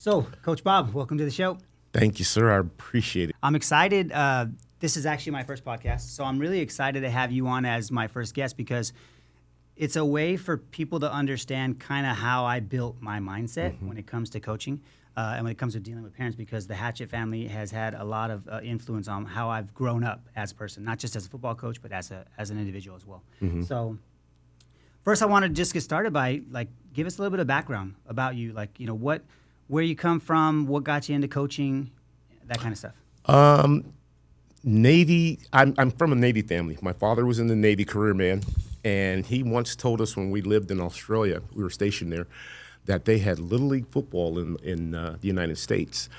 So, Coach Bob, welcome to the show. Thank you, sir. I appreciate it. I'm excited. This is actually my first podcast, so I'm really excited to have you on as my first guest because it's a way for people to understand kind of how I built my mindset when it comes to coaching and when it comes to dealing with parents, because the Hatchet family has had a lot of influence on how I've grown up as a person, not just as a football coach, but as an individual as well. So first I want to just get started by give us a little bit of background about you, where you come from, what got you into coaching, that kind of stuff. Navy. I'm from a Navy family. My father was in the Navy, career man, and he once told us when we lived in Australia, we were stationed there, that they had Little League football in the United States.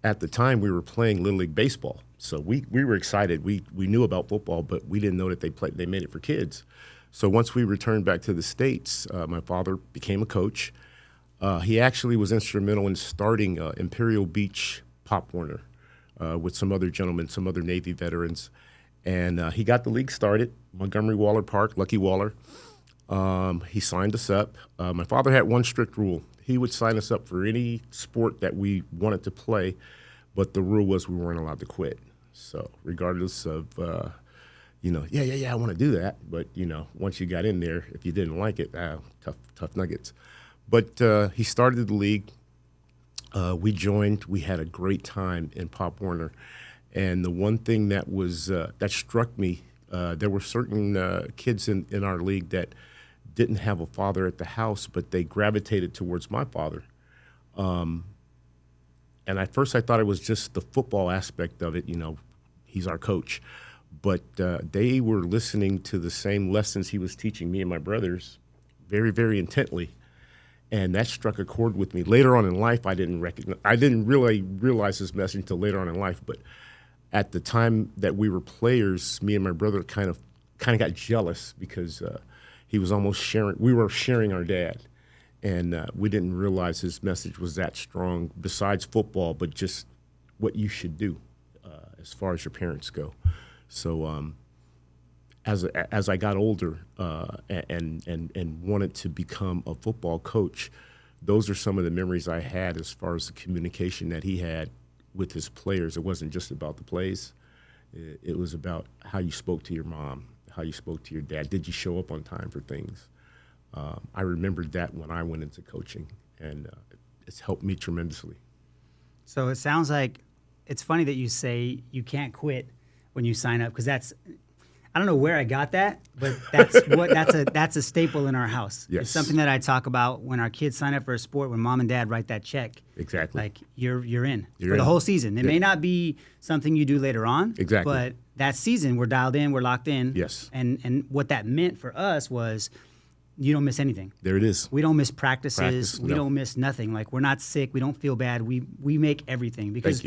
At the time, we were playing Little League baseball, so we were excited. We knew about football, but we didn't know that they made it for kids. So once we returned back to the States, my father became a coach. He actually was instrumental in starting Imperial Beach Pop Warner with some other gentlemen, some other Navy veterans. And he got the league started, Montgomery Waller Park, Lucky Waller. He signed us up. My father had one strict rule. He would sign us up for any sport that we wanted to play, but the rule was we weren't allowed to quit. So regardless of, I want to do that. But, once you got in there, if you didn't like it, tough nuggets. But he started the league. We joined. We had a great time in Pop Warner. And the one thing that was that struck me, there were certain kids in our league that didn't have a father at the house, but they gravitated towards my father. And at first I thought it was just the football aspect of it. He's our coach. But they were listening to the same lessons he was teaching me and my brothers very, very intently. And that struck a chord with me. Later on in life, I didn't really realize his message until later on in life. But at the time that we were players, me and my brother kind of got jealous because he was almost sharing. We were sharing our dad, and we didn't realize his message was that strong. Besides football, but just what you should do as far as your parents go. So. As I got older and wanted to become a football coach, those are some of the memories I had as far as the communication that he had with his players. It wasn't just about the plays. It was about how you spoke to your mom, how you spoke to your dad. Did you show up on time for things? I remembered that when I went into coaching, and it's helped me tremendously. So it sounds like it's funny that you say you can't quit when you sign up, because that's – I don't know where I got that, but that's a staple in our house. Yes. It's something that I talk about when our kids sign up for a sport, when mom and dad write that check. Exactly. Like you're in for the whole season. It may not be something you do later on. Exactly. But that season, we're dialed in, we're locked in. Yes. And what that meant for us was you don't miss anything. There it is. We don't miss practices. We don't miss nothing. Like, we're not sick. We don't feel bad. We make everything because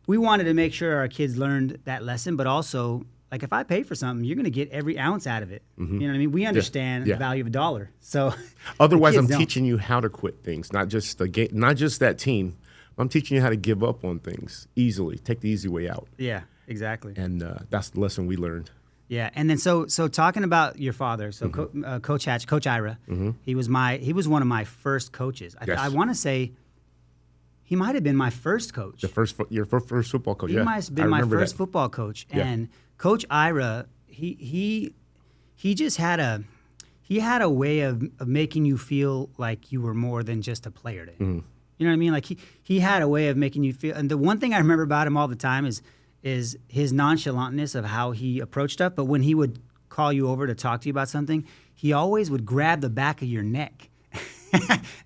we wanted to make sure our kids learned that lesson, but also, like, if I pay for something, you're going to get every ounce out of it. You know what I mean? We understand the value of a dollar. So otherwise, I'm teaching you how to quit things, not just the game, not just that team. I'm teaching you how to give up on things easily, take the easy way out. Yeah, exactly. And that's the lesson we learned. Yeah, and then so talking about your father, so Coach Hatch, Coach Ira, he was one of my first coaches. I want to say he might have been my first coach. Your first football coach. He might have been my first football coach, and Coach Ira, he just had a way of making you feel like you were more than just a player to him. You know what I mean? Like, he had a way of making you feel. And the one thing I remember about him all the time is his nonchalantness of how he approached stuff. But when he would call you over to talk to you about something, he always would grab the back of your neck.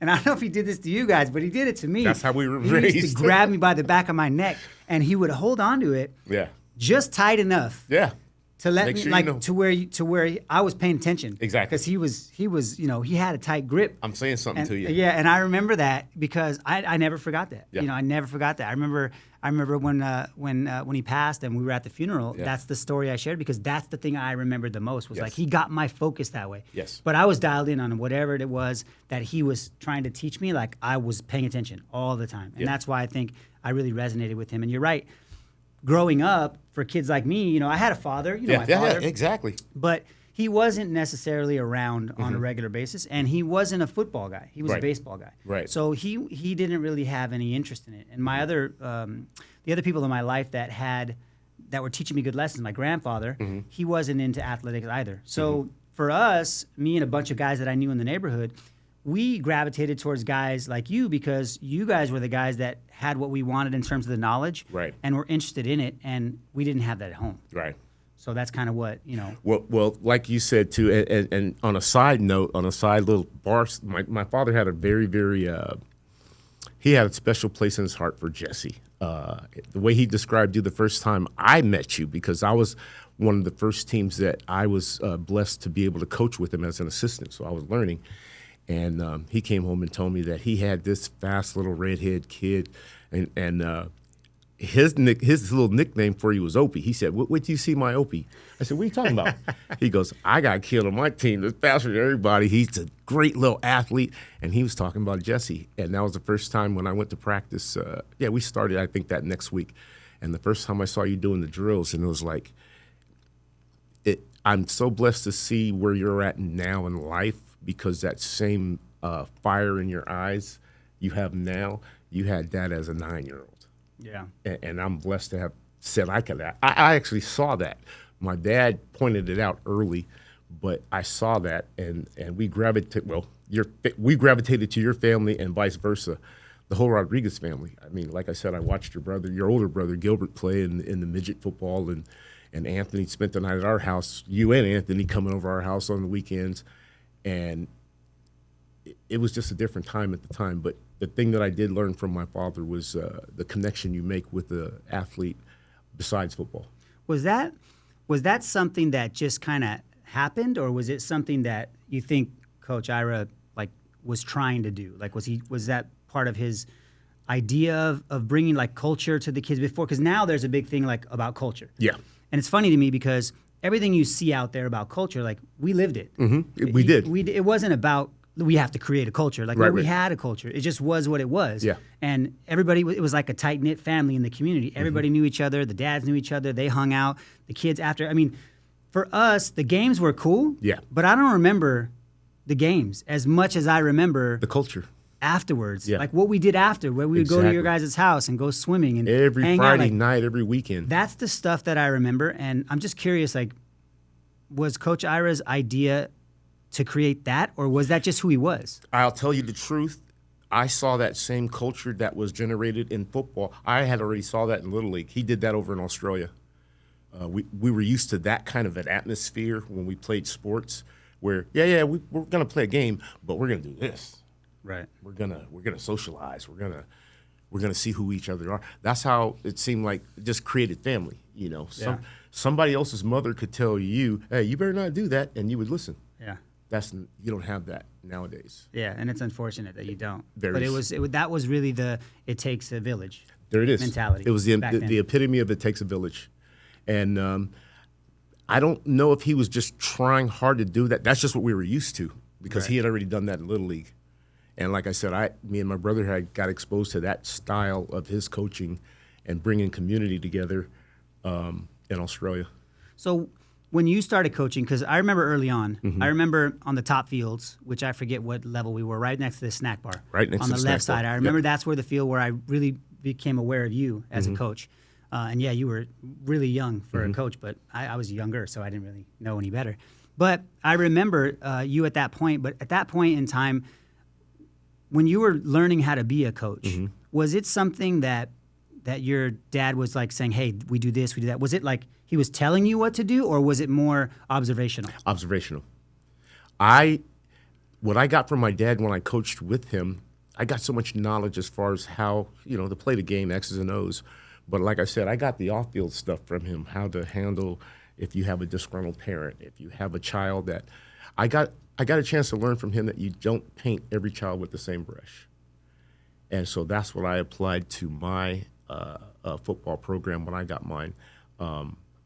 And I don't know if he did this to you guys, but he did it to me. That's how we were raised. He used to grab me by the back of my neck, and he would hold on to it just tight enough to let me, to where I was paying attention. Exactly. Because he was, he had a tight grip. I'm saying something to you. Yeah, and I remember that because I never forgot that. Yeah. I never forgot that. I remember when he passed and we were at the funeral. Yeah. That's the story I shared because that's the thing I remembered the most was like he got my focus that way. Yes. But I was dialed in on whatever it was that he was trying to teach me. Like, I was paying attention all the time, and that's why I think I really resonated with him. And you're right. Growing up, for kids like me, I had a father. My father. Yeah, exactly. But he wasn't necessarily around on a regular basis, and he wasn't a football guy. He was a Right. baseball guy. Right. So he didn't really have any interest in it. And my other the other people in my life that were teaching me good lessons, my grandfather, he wasn't into athletics either. So for us, me and a bunch of guys that I knew in the neighborhood, we gravitated towards guys like you because you guys were the guys that had what we wanted in terms of the knowledge, Right. and were interested in it, and we didn't have that at home. Right. So that's kind of what, Well, like you said too, and on a side note, on a side little bar, my father had a very, very, he had a special place in his heart for Jesse. The way he described you the first time I met you, because I was one of the first teams that I was blessed to be able to coach with him as an assistant, so I was learning. And he came home and told me that he had this fast little redhead kid, and his little nickname for you was Opie. He said, "Wait till you see my Opie." I said, "What are you talking about?" He goes, "I got a kid on my team that's faster than everybody. He's a great little athlete." And he was talking about Jesse. And that was the first time when I went to practice. We started, I think, that next week. And the first time I saw you doing the drills, and it was like, I'm so blessed to see where you're at now in life, because that same fire in your eyes you have now, you had that as a 9-year-old. Yeah. And I'm blessed to have said I could. I actually saw that. My dad pointed it out early, but I saw that, and we gravitated. Well, we gravitated to your family, and vice versa, the whole Rodriguez family. I mean, like I said, I watched your older brother Gilbert play in the midget football, and Anthony spent the night at our house. You and Anthony coming over our house on the weekends, and it was just a different time at the time. But the thing that I did learn from my father was the connection you make with the athlete besides football. Was that something that just kind of happened, or was it something that you think Coach Ira was trying to do? Was that part of his idea of bringing culture to the kids before? Because now there's a big thing about culture. Yeah. And it's funny to me because everything you see out there about culture, we lived it. Mm-hmm. We did. It wasn't about we have to create a culture. We had a culture. It just was what it was. Yeah. And everybody, it was like a tight-knit family in the community. Everybody knew each other. The dads knew each other. They hung out. The kids after. I mean, for us, the games were cool. Yeah. But I don't remember the games as much as I remember the culture afterwards. Yeah. What we did after, where we would go to your guys' house and go swimming and every hang Friday out. night, every weekend. That's the stuff that I remember. And I'm just curious, was Coach Ira's idea to create that, or was that just who he was? I'll tell you the truth. I saw that same culture that was generated in football. I had already saw that in Little League. He did that over in Australia. We were used to that kind of an atmosphere when we played sports, where we're gonna play a game, but we're gonna do this. Right. We're gonna socialize. We're gonna see who each other are. That's how it seemed like it just created family. Somebody else's mother could tell you, "Hey, you better not do that," and you would listen. Yeah. You don't have that nowadays. Yeah, and it's unfortunate that you don't. There but is. That was really it takes a village. There it is. Mentality. It was the epitome of it takes a village. And I don't know if he was just trying hard to do that. That's just what we were used to, because he had already done that in Little League. And like I said, me and my brother got exposed to that style of his coaching and bringing community together in Australia. So when you started coaching, because I remember early on, I remember on the top fields, which I forget what level we were, right next to the snack bar. Right next on to the the left snack bar. side. I remember that's where the field where I really became aware of you as a coach. And you were really young for a coach, but I was younger, so I didn't really know any better. But I remember you at that point. But at that point in time, when you were learning how to be a coach, was it something that your dad was saying, "Hey, we do this, we do that"? Was it he was telling you what to do, or was it more observational? Observational. What I got from my dad when I coached with him, I got so much knowledge as far as how to play the game, X's and O's. But like I said, I got the off-field stuff from him, how to handle if you have a disgruntled parent, if you have a child that I got a chance to learn from him that you don't paint every child with the same brush. And so that's what I applied to my football program when I got mine.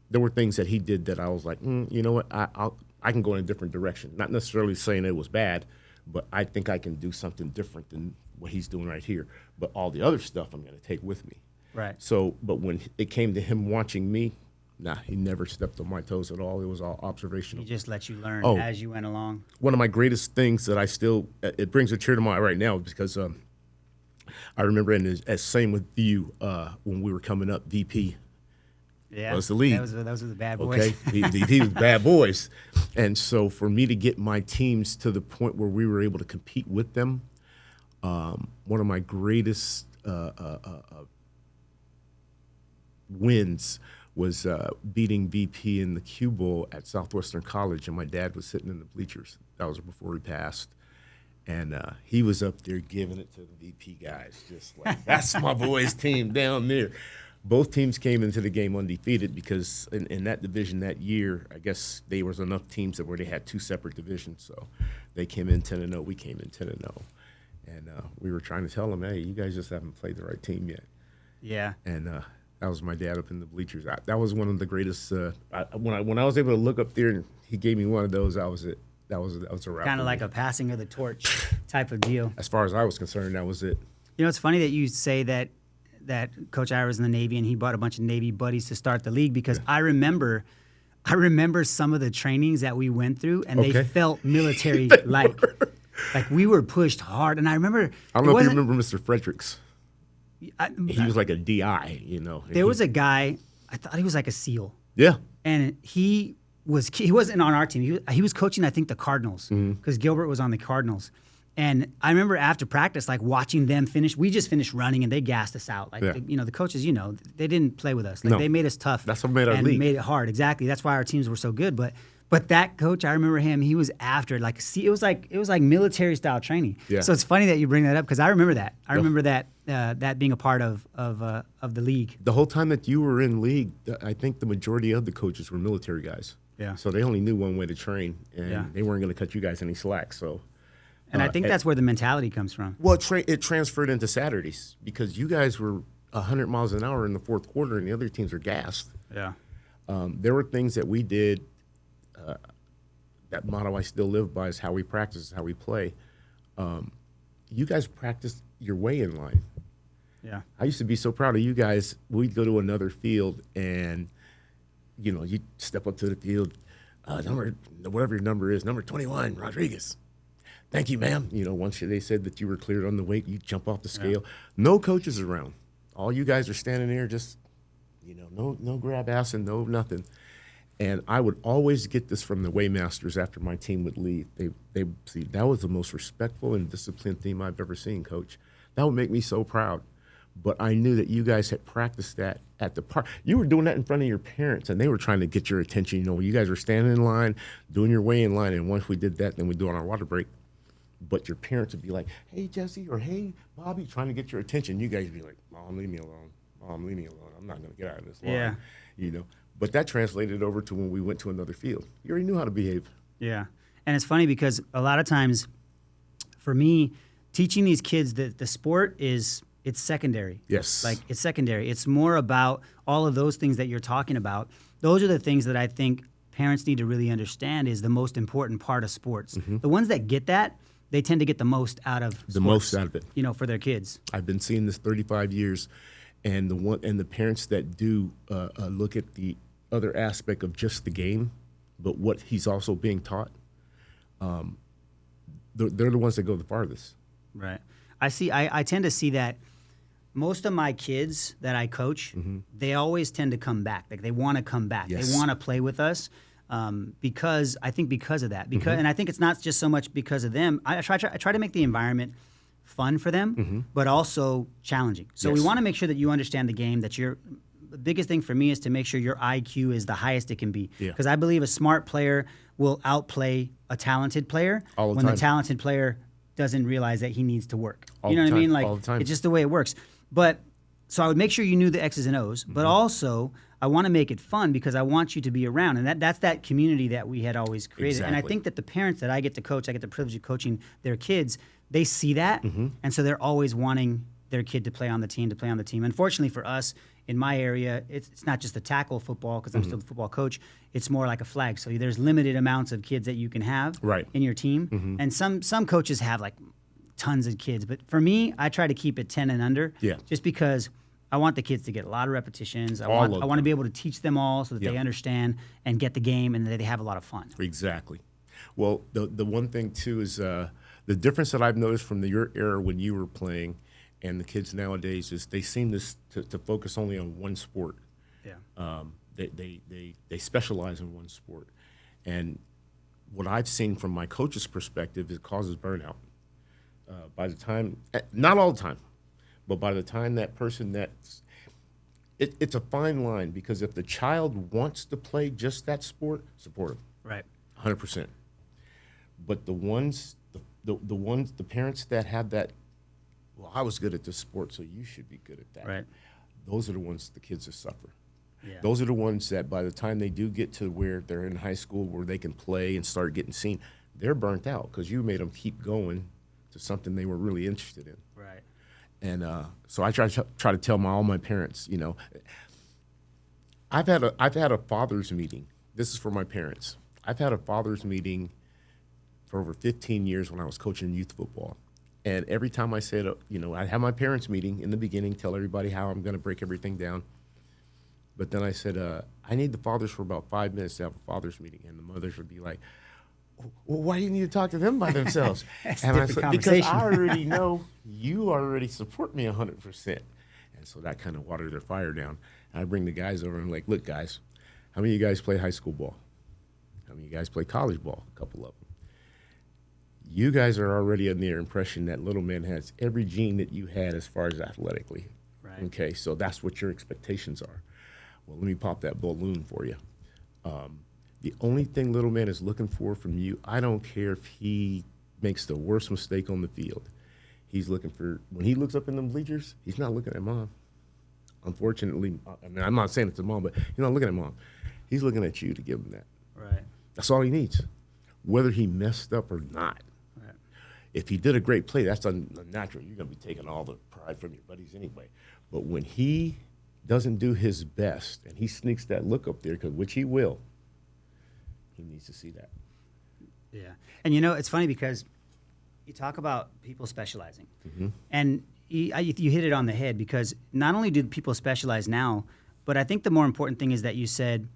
There were things that he did that I was like, you know what, I can go in a different direction. Not necessarily saying it was bad, but I think I can do something different than what he's doing right here. But all the other stuff I'm going to take with me. Right. So, but when it came to him watching me, Nah, he never stepped on my toes at all. It was all observational. He just let you learn Oh. as you went along. One of my greatest things that I still, it brings a tear to my eye right now because I remember, and as same with you, when we were coming up, VP Yeah, was the lead. Those were the bad boys. Okay, he was bad boys. And so for me to get my teams to the point where we were able to compete with them, one of my greatest wins was beating VP in the Q Bowl at Southwestern College, and my dad was sitting in the bleachers. That was before he passed. And he was up there giving it to the VP guys, just like, that's my boys' team down there. Both teams came into the game undefeated because in that division that year, I guess there was enough teams where they had two separate divisions. So they came in 10-0, we came in 10-0. And we were trying to tell them, hey, you guys just haven't played the right team yet. Yeah. And that was my dad up in the bleachers. That was one of the greatest. When I was able to look up there and he gave me one of those, that was it. That was a wrap. Kind of like a passing of the torch type of deal. As far as I was concerned, that was it. You know, it's funny that you say that Coach Ira was in the Navy and he brought a bunch of Navy buddies to start the league because I remember some of the trainings that we went through and they felt military-like. Like we were pushed hard. And I remember. I don't know if you remember Mr. Fredericks. He was like a DI, you know. There was a guy, I thought he was like a SEAL. Yeah. And he wasn't on our team. He was coaching, I think, the Cardinals because Gilbert was on the Cardinals. And I remember after practice, like watching them finish. We just finished running and they gassed us out. Like, the coaches, they didn't play with us. Like they made us tough. That's what made our and league. Made it hard. Exactly. That's why our teams were so good. But that coach, I remember him. He was after it was like military style training. Yeah. So it's funny that you bring that up because I remember that. I remember that being a part of the league. The whole time that you were in league, I think the majority of the coaches were military guys. Yeah. So they only knew one way to train, and they weren't going to cut you guys any slack. So. And I think that's where the mentality comes from. Well, it transferred into Saturdays because you guys were 100 miles an hour in the fourth quarter, and the other teams are gassed. Yeah. There were things that we did. That motto I still live by is how we practice, how we play. You guys practiced your way in line. Yeah. I used to be so proud of you guys. We'd go to another field, and you step up to the field, whatever your number is, number 21, Rodriguez. Thank you, ma'am. Once they said that you were cleared on the weight, you jump off the scale. Yeah. No coaches around. All you guys are standing there just, no grab ass and no nothing. And I would always get this from the weightmasters after my team would leave. They see that was the most respectful and disciplined team I've ever seen, Coach. That would make me so proud. But I knew that you guys had practiced that at the park. You were doing that in front of your parents, and they were trying to get your attention. You guys were standing in line, doing your weigh in line, and once we did that, then we'd do it on our water break. But your parents would be like, hey, Jesse, or hey, Bobby, trying to get your attention. You guys would be like, Mom, leave me alone. Mom, leave me alone. I'm not going to get out of this line. Yeah. But that translated over to when we went to another field. You already knew how to behave. Yeah. And it's funny because a lot of times, for me, teaching these kids that the sport it's secondary. Yes. Like, it's secondary. It's more about all of those things that you're talking about. Those are the things that I think parents need to really understand is the most important part of sports. Mm-hmm. The ones that get that, they tend to get the most out of sports, most out of it. For their kids. I've been seeing this 35 years, and the parents that do look at the other aspect of just the game, but what he's also being taught, they're the ones that go the farthest. Right. I tend to see that most of my kids that I coach, they always tend to come back. Like they want to come back. Yes. They want to play with us. Because of that, and I think it's not just so much because of them. I try to make the environment fun for them, but also challenging. So we want to make sure that you understand the game. That the biggest thing for me is to make sure your IQ is the highest it can be. Because I believe a smart player will outplay a talented player when the talented player doesn't realize that he needs to work. You know what I mean? Like it's just the way it works. But so I would make sure you knew the X's and O's, but also I want to make it fun because I want you to be around. And that's that community that we had always created. Exactly. And I think that the parents that I get to coach, I get the privilege of coaching their kids, they see that. And so they're always wanting their kid to play on the team, Unfortunately for us, in my area, it's not just the tackle football because I'm still the football coach. It's more like a flag. So there's limited amounts of kids that you can have in your team. And some coaches have like tons of kids. But for me, I try to keep it 10 and under just because I want the kids to get a lot of repetitions. I All want of to be able to teach them all so that they Yeah. understand and get the game and that they have a lot of fun. Exactly. Well, the one thing too is the difference that I've noticed from your era when you were playing and the kids nowadays is they seem to focus only on one sport. Yeah. They specialize in one sport, and what I've seen from my coach's perspective, it causes burnout. By the time, not all the time, but by the time that person it's a fine line, because if the child wants to play just that sport, support them. Right. 100%. But the parents that have that, well, I was good at this sport, so you should be good at that. Right. Those are the ones the kids that suffer. Yeah. Those are the ones that by the time they do get to where they're in high school, where they can play and start getting seen, they're burnt out because you made them keep going to something they were really interested in. Right. And so I try to tell all my parents, you know, I've had a father's meeting. This is for my parents. I've had a father's meeting for over 15 years when I was coaching youth football. And every time I said, you know, I'd have my parents meeting in the beginning, tell everybody how I'm going to break everything down. But then I said, I need the fathers for about 5 minutes to have a father's meeting. And the mothers would be like, well, why do you need to talk to them by themselves? And I said, because I already know you already support me 100%. And so that kind of watered their fire down. And I bring the guys over and I'm like, look, guys, how many of you guys play high school ball? How many of you guys play college ball? A couple of them. You guys are already under the impression that little man has every gene that you had as far as athletically. Right. Okay, so that's what your expectations are. Well, let me pop that balloon for you. The only thing little man is looking for from you, I don't care if he makes the worst mistake on the field. He's looking for, when he looks up in them bleachers, he's not looking at mom. Unfortunately, I mean, I'm not saying it's a mom, but he's not looking at mom. He's looking at you to give him that. Right. That's all he needs, whether he messed up or not. Right. If he did a great play, that's unnatural. You're going to be taking all the pride from your buddies anyway. But when he doesn't do his best and he sneaks that look up there, which he will, he needs to see that. Yeah. And you know, it's funny because you talk about people specializing. Mm-hmm. And you hit it on the head, because not only do people specialize now, but I think the more important thing is that you said,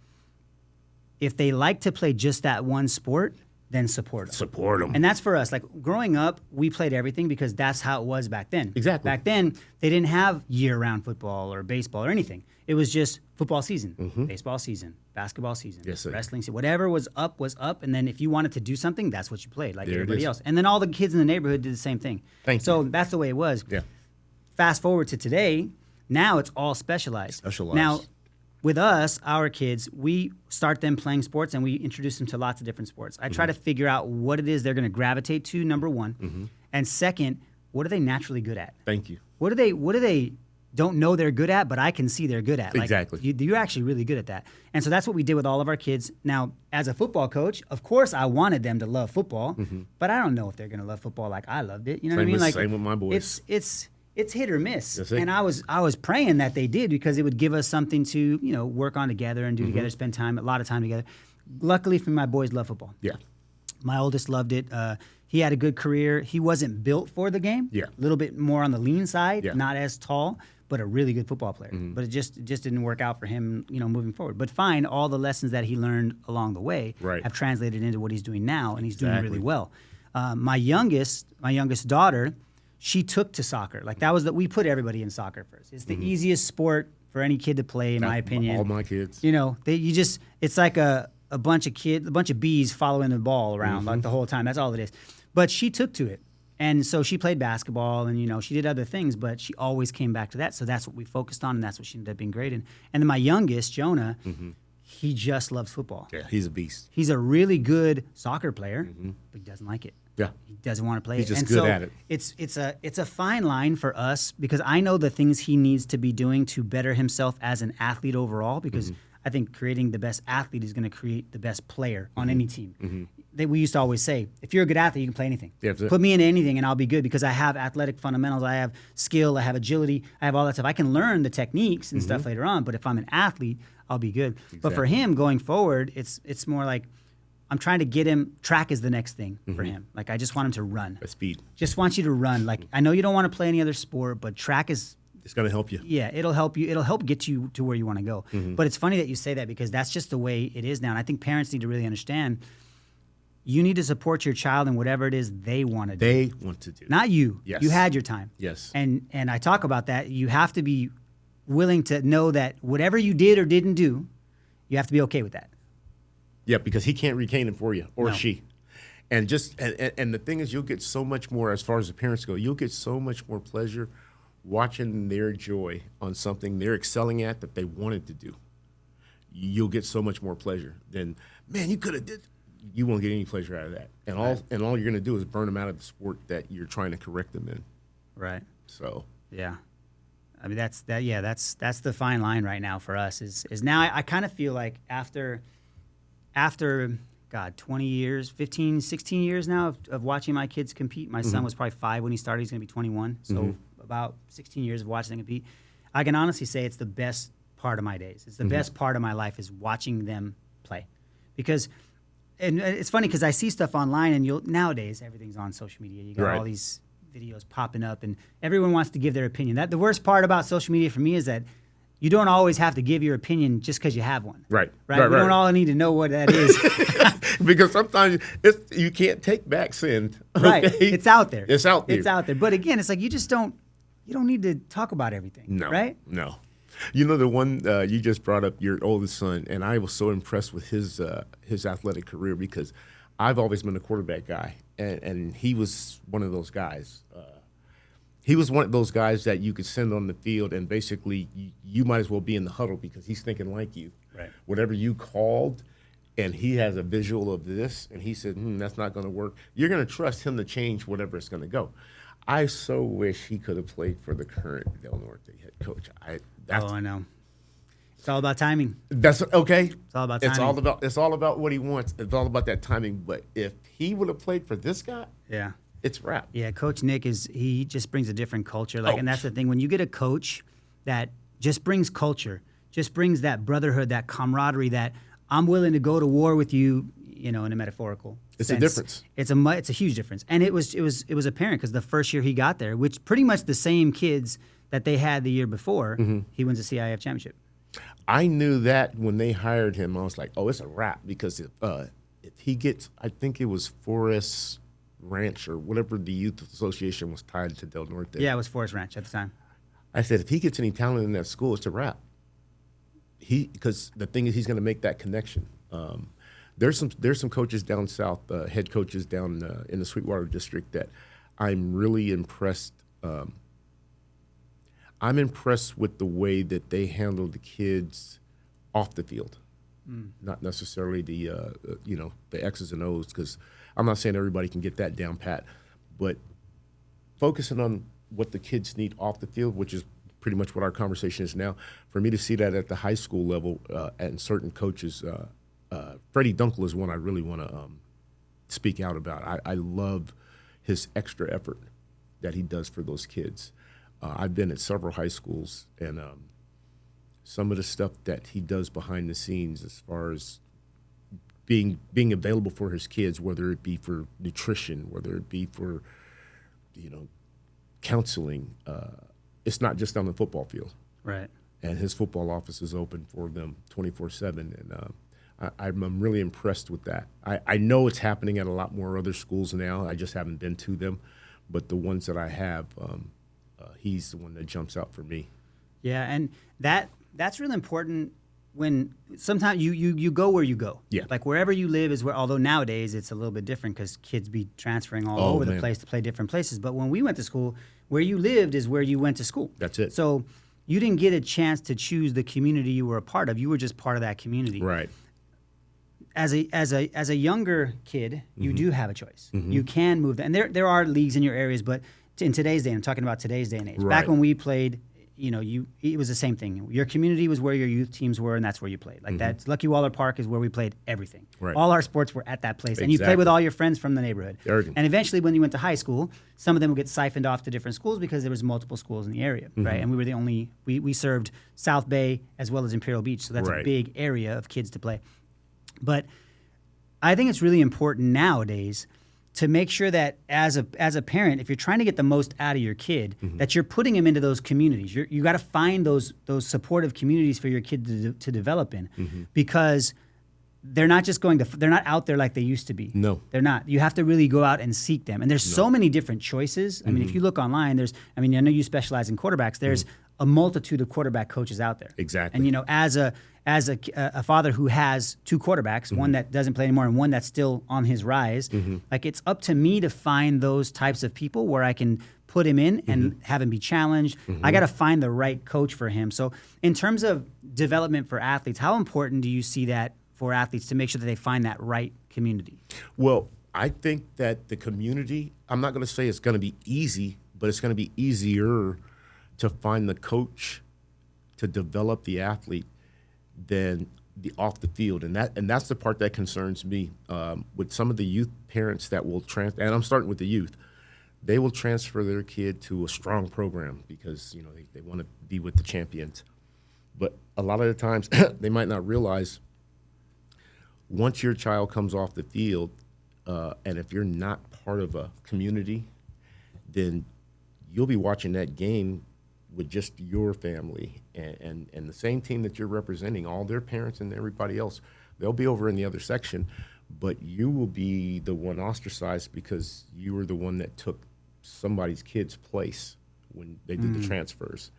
if they like to play just that one sport, then support them. Support them. And that's for us. Like growing up, we played everything because that's how it was back then. Exactly. Back then, they didn't have year-round football or baseball or anything. It was just football season, baseball season, basketball season, Yes, sir. wrestling season. Whatever was up. And then if you wanted to do something, that's what you played, like There it everybody is. else. And then all the kids in the neighborhood did the same thing. So that's the way it was. Yeah. Fast forward to today, now it's all specialized. Specialized. Now, with us, our kids, we start them playing sports and we introduce them to lots of different sports. I try to figure out what it is they're going to gravitate to, number one. And second, what are they naturally good at? Thank you. What do they don't know they're good at, but I can see they're good at? Like, Exactly. You're actually really good at that. And so that's what we did with all of our kids. Now, as a football coach, of course I wanted them to love football, but I don't know if they're going to love football like I loved it. You know what I mean? Like, same with my boys. It's hit or miss. That's it. And I was praying that they did, because it would give us something to, work on together and do together, spend a lot of time together. Luckily for me, my boys love football. Yeah. My oldest loved it. He had a good career. He wasn't built for the game. Yeah. A little bit more on the lean side, Yeah. not as tall, but a really good football player. But it just didn't work out for him, moving forward. But fine, all the lessons that he learned along the way Right. have translated into what he's doing now, and he's doing Exactly. really well. My youngest daughter, she took to soccer. Like we put everybody in soccer first. It's the easiest sport for any kid to play, in my opinion. All my kids. It's like a bunch of bees following the ball around like the whole time. That's all it is. But she took to it. And so she played basketball and, she did other things, but she always came back to that. So that's what we focused on, and that's what she ended up being great in. And then my youngest, Jonah, he just loves football. Yeah, he's a beast. He's a really good soccer player, but he doesn't like it. Yeah. He doesn't want to play He's it. just And good so at it. It's a fine line for us, because I know the things he needs to be doing to better himself as an athlete overall, because I think creating the best athlete is going to create the best player on any team. We used to always say, if you're a good athlete, you can play anything. Yeah, that's it. Put me into anything and I'll be good, because I have athletic fundamentals, I have skill, I have agility, I have all that stuff. I can learn the techniques and stuff later on, but if I'm an athlete, I'll be good. But for him going forward, it's more like I'm trying to get him, track is the next thing for him. Like, I just want him to run. A speed. Just want you to run. Like, I know you don't want to play any other sport, but track is It's going to help you. Yeah, it'll help you. It'll help get you to where you want to go. But it's funny that you say that because that's just the way it is now. And I think parents need to really understand you need to support your child in whatever it is they want to do. They want to do. Not you. Yes. You had your time. Yes. And I talk about that. You have to be willing to know that whatever you did or didn't do, you have to be okay with that. Yeah, because he can't retain it for you or No. she. And and the thing is, you'll get so much more, as far as the parents go, you'll get so much more pleasure watching their joy on something they're excelling at that they wanted to do. You'll get so much more pleasure than, man, you could have did. You won't get any pleasure out of that. And all you're going to do is burn them out of the sport that you're trying to correct them in. Right. So Yeah. I mean, that's the fine line right now for us is now I kind of feel like after God, 20 years, 15, 16 years now of watching my kids compete. My son was probably 5 when he started. He's going to be 21. So about 16 years of watching them compete. I can honestly say it's the best part of my days. It's the best part of my life is watching them play. Because, and it's funny because I see stuff online and nowadays everything's on social media. You got Right. all these videos popping up and everyone wants to give their opinion. The worst part about social media for me is that you don't always have to give your opinion just because you have one. Right. We don't all need to know what that is. Because sometimes you can't take back sin. Right. Okay? It's out there. It's out there. It's out there. But again, it's like you don't need to talk about everything. No. Right? No. You know, the one you just brought up, your oldest son, and I was so impressed with his athletic career because I've always been a quarterback guy, and he was one of those guys. He was one of those guys that you could send on the field, and basically you might as well be in the huddle because he's thinking like you. Right. Whatever you called, and he has a visual of this, and he said, that's not going to work. You're going to trust him to change whatever it's going to go. I so wish he could have played for the current Del Norte head coach. I know. It's all about timing. That's okay. It's all about timing. It's all about what he wants. It's all about that timing. But if he would have played for this guy, Yeah. it's wrap. Yeah, Coach Nick he just brings a different culture. And that's the thing. When you get a coach that just brings culture, just brings that brotherhood, that camaraderie, that I'm willing to go to war with you, in a metaphorical It's sense. a difference. It's a huge difference. And it was apparent because the first year he got there, which pretty much the same kids that they had the year before, he wins the CIF championship. I knew that when they hired him, I was like, it's a wrap because if he gets, I think it was Forest Ranch or whatever the youth association was tied to Del Norte. Yeah, it was Forest Ranch at the time. I said, if he gets any talent in that school, it's a wrap. Because the thing is, he's going to make that connection. There's some coaches down south, head coaches down in the Sweetwater district that I'm really impressed. I'm impressed with the way that they handle the kids off the field, not necessarily the X's and O's. Because I'm not saying everybody can get that down pat, but focusing on what the kids need off the field, which is pretty much what our conversation is now. For me to see that at the high school level and certain coaches, Freddie Dunkel is one I really want to speak out about. I love his extra effort that he does for those kids. I've been at several high schools, and some of the stuff that he does behind the scenes as far as being available for his kids, whether it be for nutrition, whether it be for, counseling, it's not just on the football field. Right. And his football office is open for them 24/7, and I'm really impressed with that. I know it's happening at a lot more other schools now. I just haven't been to them, but the ones that I have, he's the one that jumps out for me. Yeah, and that's really important when sometimes you go where you go. Yeah. Like wherever you live is where, although nowadays it's a little bit different because kids be transferring all over the place to play different places. But when we went to school, where you lived is where you went to school. That's it. So you didn't get a chance to choose the community you were a part of. You were just part of that community. Right. As a younger kid, you do have a choice. You can move, and there are leagues in your areas, but in today's day, I'm talking about today's day and age. Right. Back when we played, it was the same thing. Your community was where your youth teams were, and that's where you played. Like that's Lucky Waller Park is where we played everything. Right. All our sports were at that place, and you played Exactly. with all your friends from the neighborhood. Everything. And eventually, when you went to high school, some of them would get siphoned off to different schools because there was multiple schools in the area, right? And we were the only we served South Bay as well as Imperial Beach, so that's a Right. big area of kids to play. But I think it's really important nowadays to make sure that as a parent, if you're trying to get the most out of your kid, that you're putting him into those communities. You got to find those supportive communities for your kid to develop in, because they're not just they're not out there like they used to be. No. They're not. You have to really go out and seek them. And there's so many different choices. I mean, if you look online, I know you specialize in quarterbacks. There's a multitude of quarterback coaches out there. Exactly. And, as a father who has two quarterbacks, one that doesn't play anymore and one that's still on his rise, like, it's up to me to find those types of people where I can put him in and have him be challenged. I got to find the right coach for him. So in terms of development for athletes, how important do you see that for athletes to make sure that they find that right community? Well, I think that the community, I'm not going to say it's going to be easy, but it's going to be easier to find the coach to develop the athlete than the off the field, and that's the part that concerns me with some of the youth parents that will and I'm starting with the youth. They will transfer their kid to a strong program because they want to be with the champions, but a lot of the times they might not realize once your child comes off the field, and if you're not part of a community, then you'll be watching that game with just your family and the same team that you're representing, all their parents and everybody else. They'll be over in the other section, but you will be the one ostracized because you were the one that took somebody's kid's place when they did the transfers.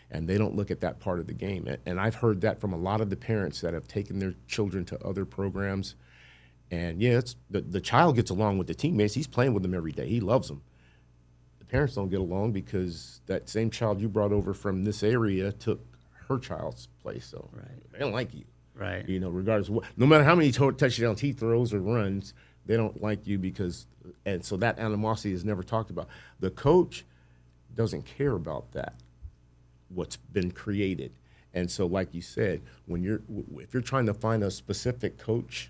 And they don't look at that part of the game. And I've heard that from a lot of the parents that have taken their children to other programs. And it's the child gets along with the teammates. He's playing with them every day. He loves them. Parents don't get along because that same child you brought over from this area took her child's place. So they don't like you. Right. Regardless of no matter how many touchdowns he throws or runs, they don't like you and so that animosity is never talked about. The coach doesn't care about that, what's been created. And so, like you said, if you're trying to find a specific coach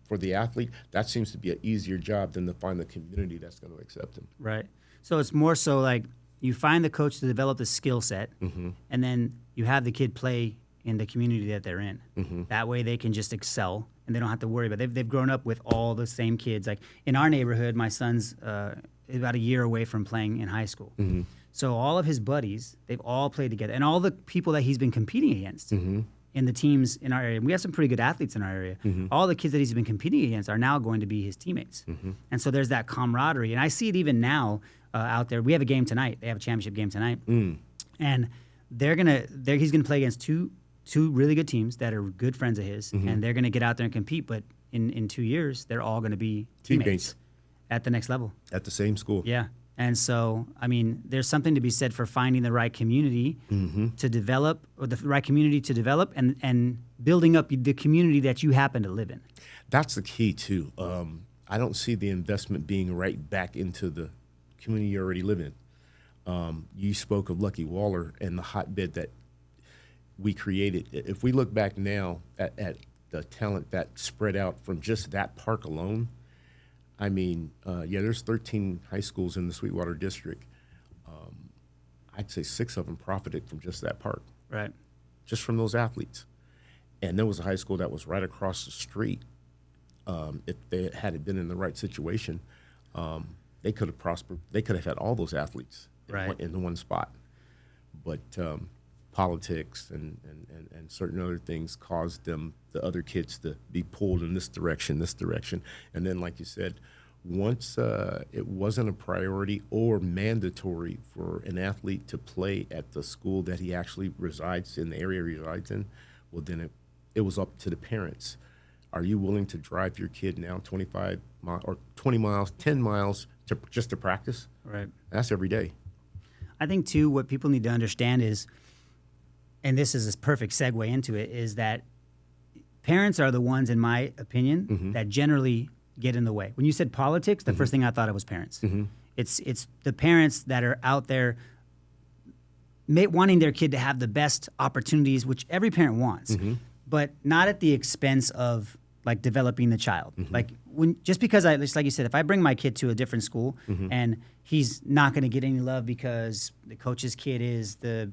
for the athlete, that seems to be an easier job than to find the community that's going to accept him. Right. So it's more so like you find the coach to develop the skill set, and then you have the kid play in the community that they're in. That way they can just excel, and they don't have to worry about it. They've grown up with all the same kids. Like in our neighborhood, my son's about a year away from playing in high school. So all of his buddies, they've all played together, and all the people that he's been competing against in the teams in our area. We have some pretty good athletes in our area. All the kids that he's been competing against are now going to be his teammates. And so there's that camaraderie. And I see it even now out there. We have a game tonight. They have a championship game tonight. And he's going to play against two really good teams that are good friends of his, and they're going to get out there and compete. But in 2 years, they're all going to be teammates at the next level. At the same school. Yeah. And so, there's something to be said for finding the right community to develop, or the right community to develop, and building up the community that you happen to live in. That's the key, too. I don't see the investment being right back into the community you already live in. You spoke of Lucky Waller and the hotbed that we created. If we look back now at the talent that spread out from just that park alone, there's 13 high schools in the Sweetwater District. I'd say 6 of them profited from just that park. Right. Just from those athletes. And there was a high school that was right across the street. If they had been in the right situation, they could have prospered. They could have had all those athletes in one spot. But politics and certain other things caused the other kids to be pulled in this direction. And then, like you said, once it wasn't a priority or mandatory for an athlete to play at the school that he actually resides in, the area he resides in, well, then it was up to the parents. Are you willing to drive your kid now 25 miles or 20 miles, 10 miles just to practice? Right. That's every day. I think, too, what people need to understand is, and this is a perfect segue into it, is that parents are the ones, in my opinion, that generally get in the way. When you said politics, the first thing I thought of was parents. It's the parents that are out there wanting their kid to have the best opportunities, which every parent wants, but not at the expense of like developing the child. Like just because just like you said, if I bring my kid to a different school and he's not going to get any love because the coach's kid is the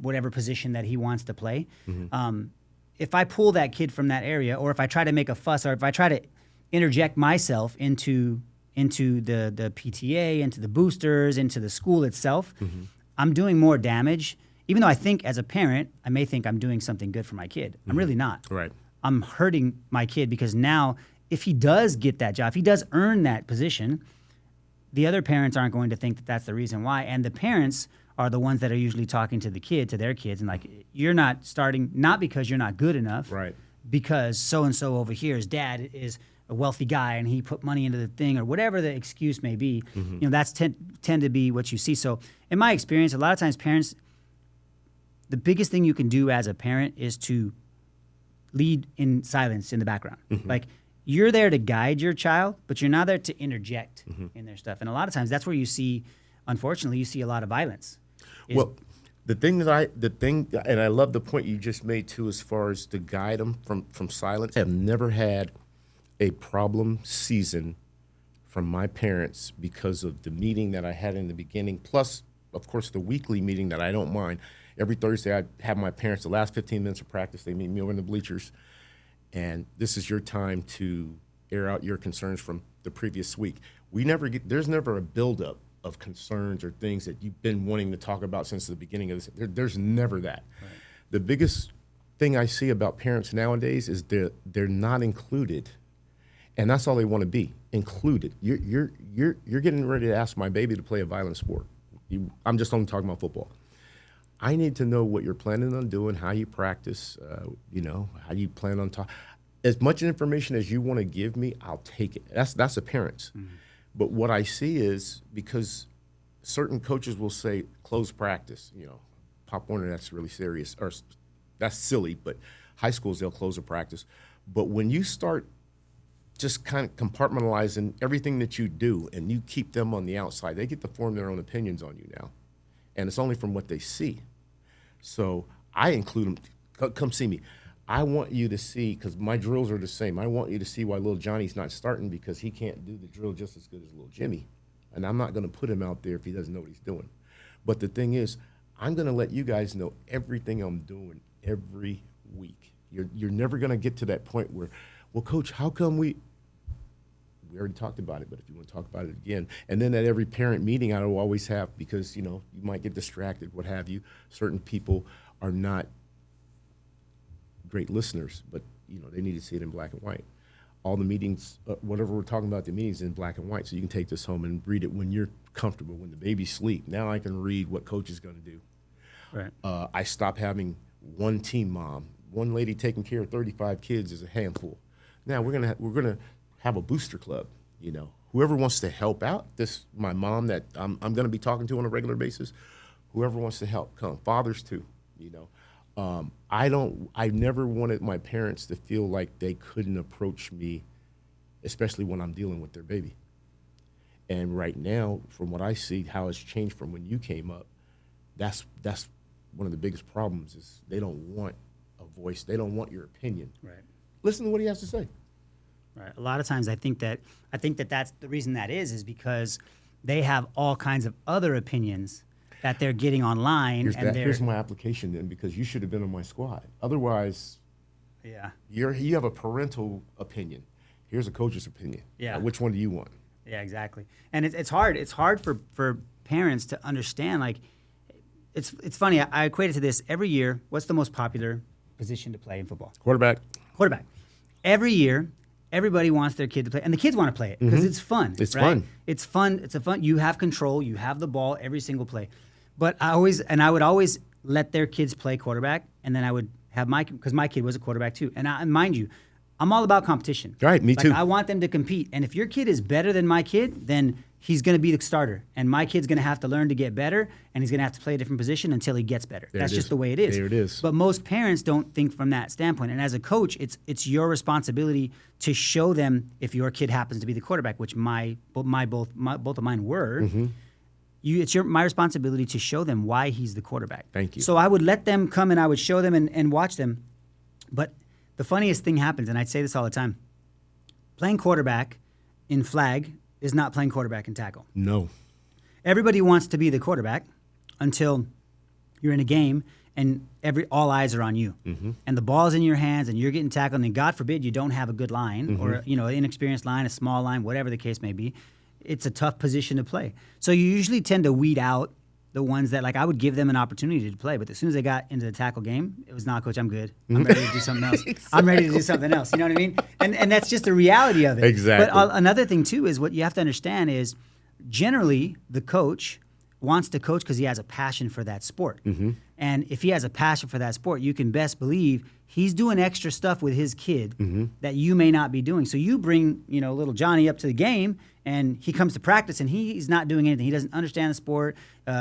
whatever position that he wants to play. If I pull that kid from that area, or if I try to make a fuss, or if I try to interject myself into the PTA, into the boosters, into the school itself, I'm doing more damage. Even though I think as a parent, I may think I'm doing something good for my kid. I'm really not. Right. I'm hurting my kid because now if he does get that job, if he does earn that position, the other parents aren't going to think that that's the reason why. And the parents are the ones that are usually talking to the kid, to their kids, and like, you're not starting, not because you're not good enough, Right. because so-and-so over here, his dad is a wealthy guy and he put money into the thing, or whatever the excuse may be. You know, that's tend to be what you see. So in my experience, a lot of times parents, the biggest thing you can do as a parent is to lead in silence in the background. Like, you're there to guide your child, but you're not there to interject in their stuff. And a lot of times that's where you see, unfortunately, you see a lot of violence. Well, the thing, and I love the point you just made too, as far as to guide them from silence. I have never had a problem season from my parents because of the meeting that I had in the beginning, plus, of course, the weekly meeting that I don't mind. Every Thursday, I have my parents, the last 15 minutes of practice, they meet me over in the bleachers, and this is your time to air out your concerns from the previous week. There's never a buildup of concerns or things that you've been wanting to talk about since the beginning of this. There's never that. Right. The biggest thing I see about parents nowadays is they're not included, and that's all they want to be, included. You're getting ready to ask my baby to play a violent sport. I'm just only talking about football. I need to know what you're planning on doing, how you practice, how you plan on talking. As much information as you want to give me, I'll take it. That's a parent's. But what I see is, because certain coaches will say, close practice, Pop Warner, that's really serious, or that's silly, but high schools, they'll close a practice. But when you start just kind of compartmentalizing everything that you do and you keep them on the outside, they get to form their own opinions on you now. And it's only from what they see. So I include them, come see me. I want you to see, because my drills are the same, I want you to see why little Johnny's not starting, because he can't do the drill just as good as little Jimmy. And I'm not going to put him out there if he doesn't know what he's doing. But the thing is, I'm going to let you guys know everything I'm doing every week. You're never going to get to that point where, well, Coach, how come we already talked about it, but if you want to talk about it again. And then at every parent meeting, I will always have, because, you might get distracted, what have you. Certain people are not great listeners, but, they need to see it in black and white. All the meetings, whatever we're talking about, the meetings in black and white, so you can take this home and read it when you're comfortable, when the baby's asleep. Now I can read what Coach is going to do. Right. I stopped having one team mom. One lady taking care of 35 kids is a handful. Now we're gonna have a booster club. Whoever wants to help out, my mom that I'm going to be talking to on a regular basis, whoever wants to help, come. Fathers too. I never wanted my parents to feel like they couldn't approach me, especially when I'm dealing with their baby. And right now, from what I see, how it's changed from when you came up, that's one of the biggest problems is they don't want a voice. They don't want your opinion. Right. Listen to what he has to say. Right. A lot of times I think that that's the reason that is because they have all kinds of other opinions that they're getting online. Here's my application then, because you should have been on my squad. Otherwise, yeah, you have a parental opinion. Here's a coach's opinion. Yeah. Which one do you want? Yeah, exactly. And it's hard. It's hard for parents to understand. Like, it's funny. I equate it to this. Every year, what's the most popular position to play in football? Quarterback. Every year, everybody wants their kid to play, and the kids want to play it because it's fun. It's right? fun. It's fun. It's a fun. You have control. You have the ball every single play. But I would always let their kids play quarterback, and then I would have because my kid was a quarterback too. And mind you, I'm all about competition. Right, me too. I want them to compete. And if your kid is better than my kid, then he's going to be the starter. And my kid's going to have to learn to get better, and he's going to have to play a different position until he gets better. That's just the way it is. There it is. But most parents don't think from that standpoint. And as a coach, it's your responsibility to show them, if your kid happens to be the quarterback, which both of mine were. It's my responsibility to show them why he's the quarterback. Thank you. So I would let them come and I would show them and watch them. But the funniest thing happens, and I'd say this all the time, playing quarterback in flag is not playing quarterback in tackle. No. Everybody wants to be the quarterback until you're in a game and all eyes are on you, and the ball's in your hands, and you're getting tackled, and God forbid you don't have a good line or an inexperienced line, a small line, whatever the case may be. It's a tough position to play. So you usually tend to weed out the ones that, like, I would give them an opportunity to play, but as soon as they got into the tackle game, it was, "Nah, coach, I'm good. I'm ready to do something else. Exactly. I'm ready to do something else." You know what I mean? And that's just the reality of it. Exactly. But another thing too is what you have to understand is generally the coach wants to coach because he has a passion for that sport. And if he has a passion for that sport, you can best believe he's doing extra stuff with his kid that you may not be doing. So you bring, little Johnny up to the game, and he comes to practice, and he's not doing anything. He doesn't understand the sport.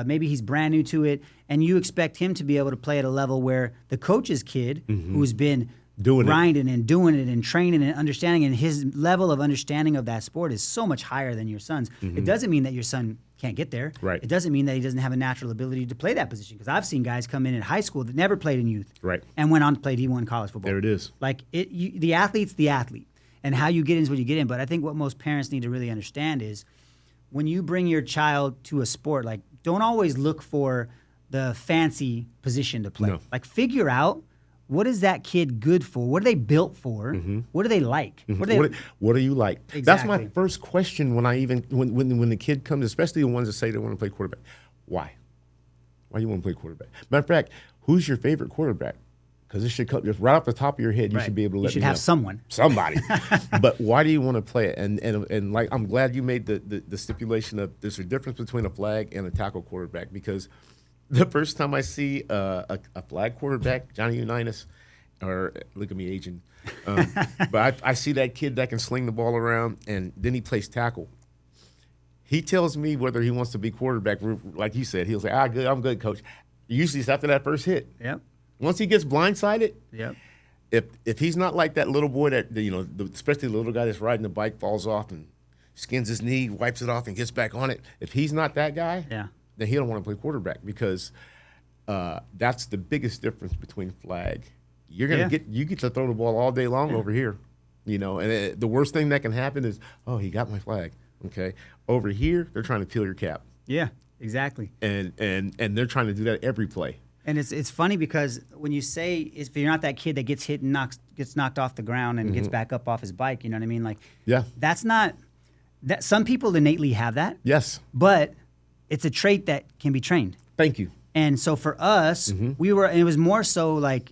Maybe he's brand new to it, and you expect him to be able to play at a level where the coach's kid, who's been grinding and doing it and training and understanding, and his level of understanding of that sport is so much higher than your son's. It doesn't mean that your son can't get there. Right. It doesn't mean that he doesn't have a natural ability to play that position, because I've seen guys come in high school that never played in youth and went on to play D1 college football. There it is. Like, the athlete's the athlete, and how you get in is what you get in. But I think what most parents need to really understand is when you bring your child to a sport, like, don't always look for the fancy position to play. No. Like, figure out, what is that kid good for? What are they built for? What do they like? What do you like? Exactly. That's my first question when when the kid comes, especially the ones that say they want to play quarterback. Why? Why do you want to play quarterback? Matter of fact, who's your favorite quarterback? Because this should come just right off the top of your head. You should be able to let me know. You should have someone. Somebody. But why do you want to play it? And like, I'm glad you made the stipulation of there's a difference between a flag and a tackle quarterback, because the first time I see a flag quarterback, Johnny Unitas, or look at me aging, but I see that kid that can sling the ball around, and then he plays tackle. He tells me whether he wants to be quarterback. Like you said, he'll say, "Good, I'm good, coach." Usually it's after that first hit. Yep. Once he gets blindsided, yep. If he's not like that little boy that, especially the little guy that's riding the bike, falls off and skins his knee, wipes it off, and gets back on it. If he's not that guy, then he don't want to play quarterback, because that's the biggest difference between flag. You get to throw the ball all day long over here, and the worst thing that can happen is, oh, he got my flag. Okay, over here they're trying to peel your cap. Yeah, exactly. And they're trying to do that every play. And it's funny, because when you say, if you're not that kid that gets hit and gets knocked off the ground and gets back up off his bike, you know what I mean? Like, that's not that. Some people innately have that. Yes. But it's a trait that can be trained. Thank you. And so for us, and it was more so like,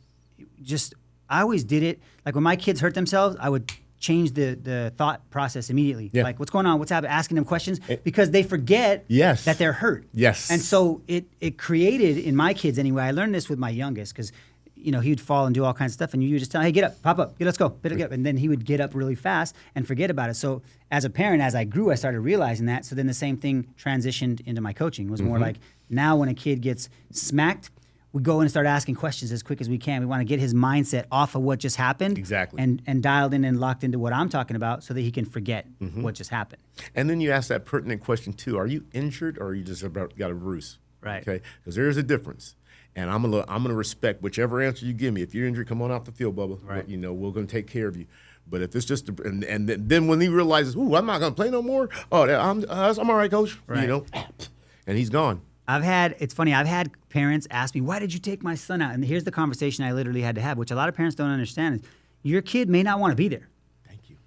I always did it. Like, when my kids hurt themselves, I would change the thought process immediately. Yeah. Like, what's going on? What's happening? Asking them questions, because they forget that they're hurt. Yes. And so it created, in my kids anyway, I learned this with my youngest, because he'd fall and do all kinds of stuff, and you just tell him, "Hey, get up, pop up, let's go, get up," and then he would get up really fast and forget about it. So as a parent, as I grew, I started realizing that. So then the same thing transitioned into my coaching. It was more like, now when a kid gets smacked, we go in and start asking questions as quick as we can. We want to get his mindset off of what just happened. Exactly. And dialed in and locked into what I'm talking about, so that he can forget what just happened. And then you ask that pertinent question too: are you injured, or are you just got a bruise? Right. Okay. Because there is a difference. And I'm gonna respect whichever answer you give me. If you're injured, come on off the field, Bubba. Right. We're gonna take care of you. But if it's just and then when he realizes, "Ooh, I'm not gonna play no more," "Oh, I'm all right, coach." Right. And he's gone. It's funny, I've had parents ask me, "Why did you take my son out?" And here's the conversation I literally had to have, which a lot of parents don't understand, is your kid may not want to be there. Thank you.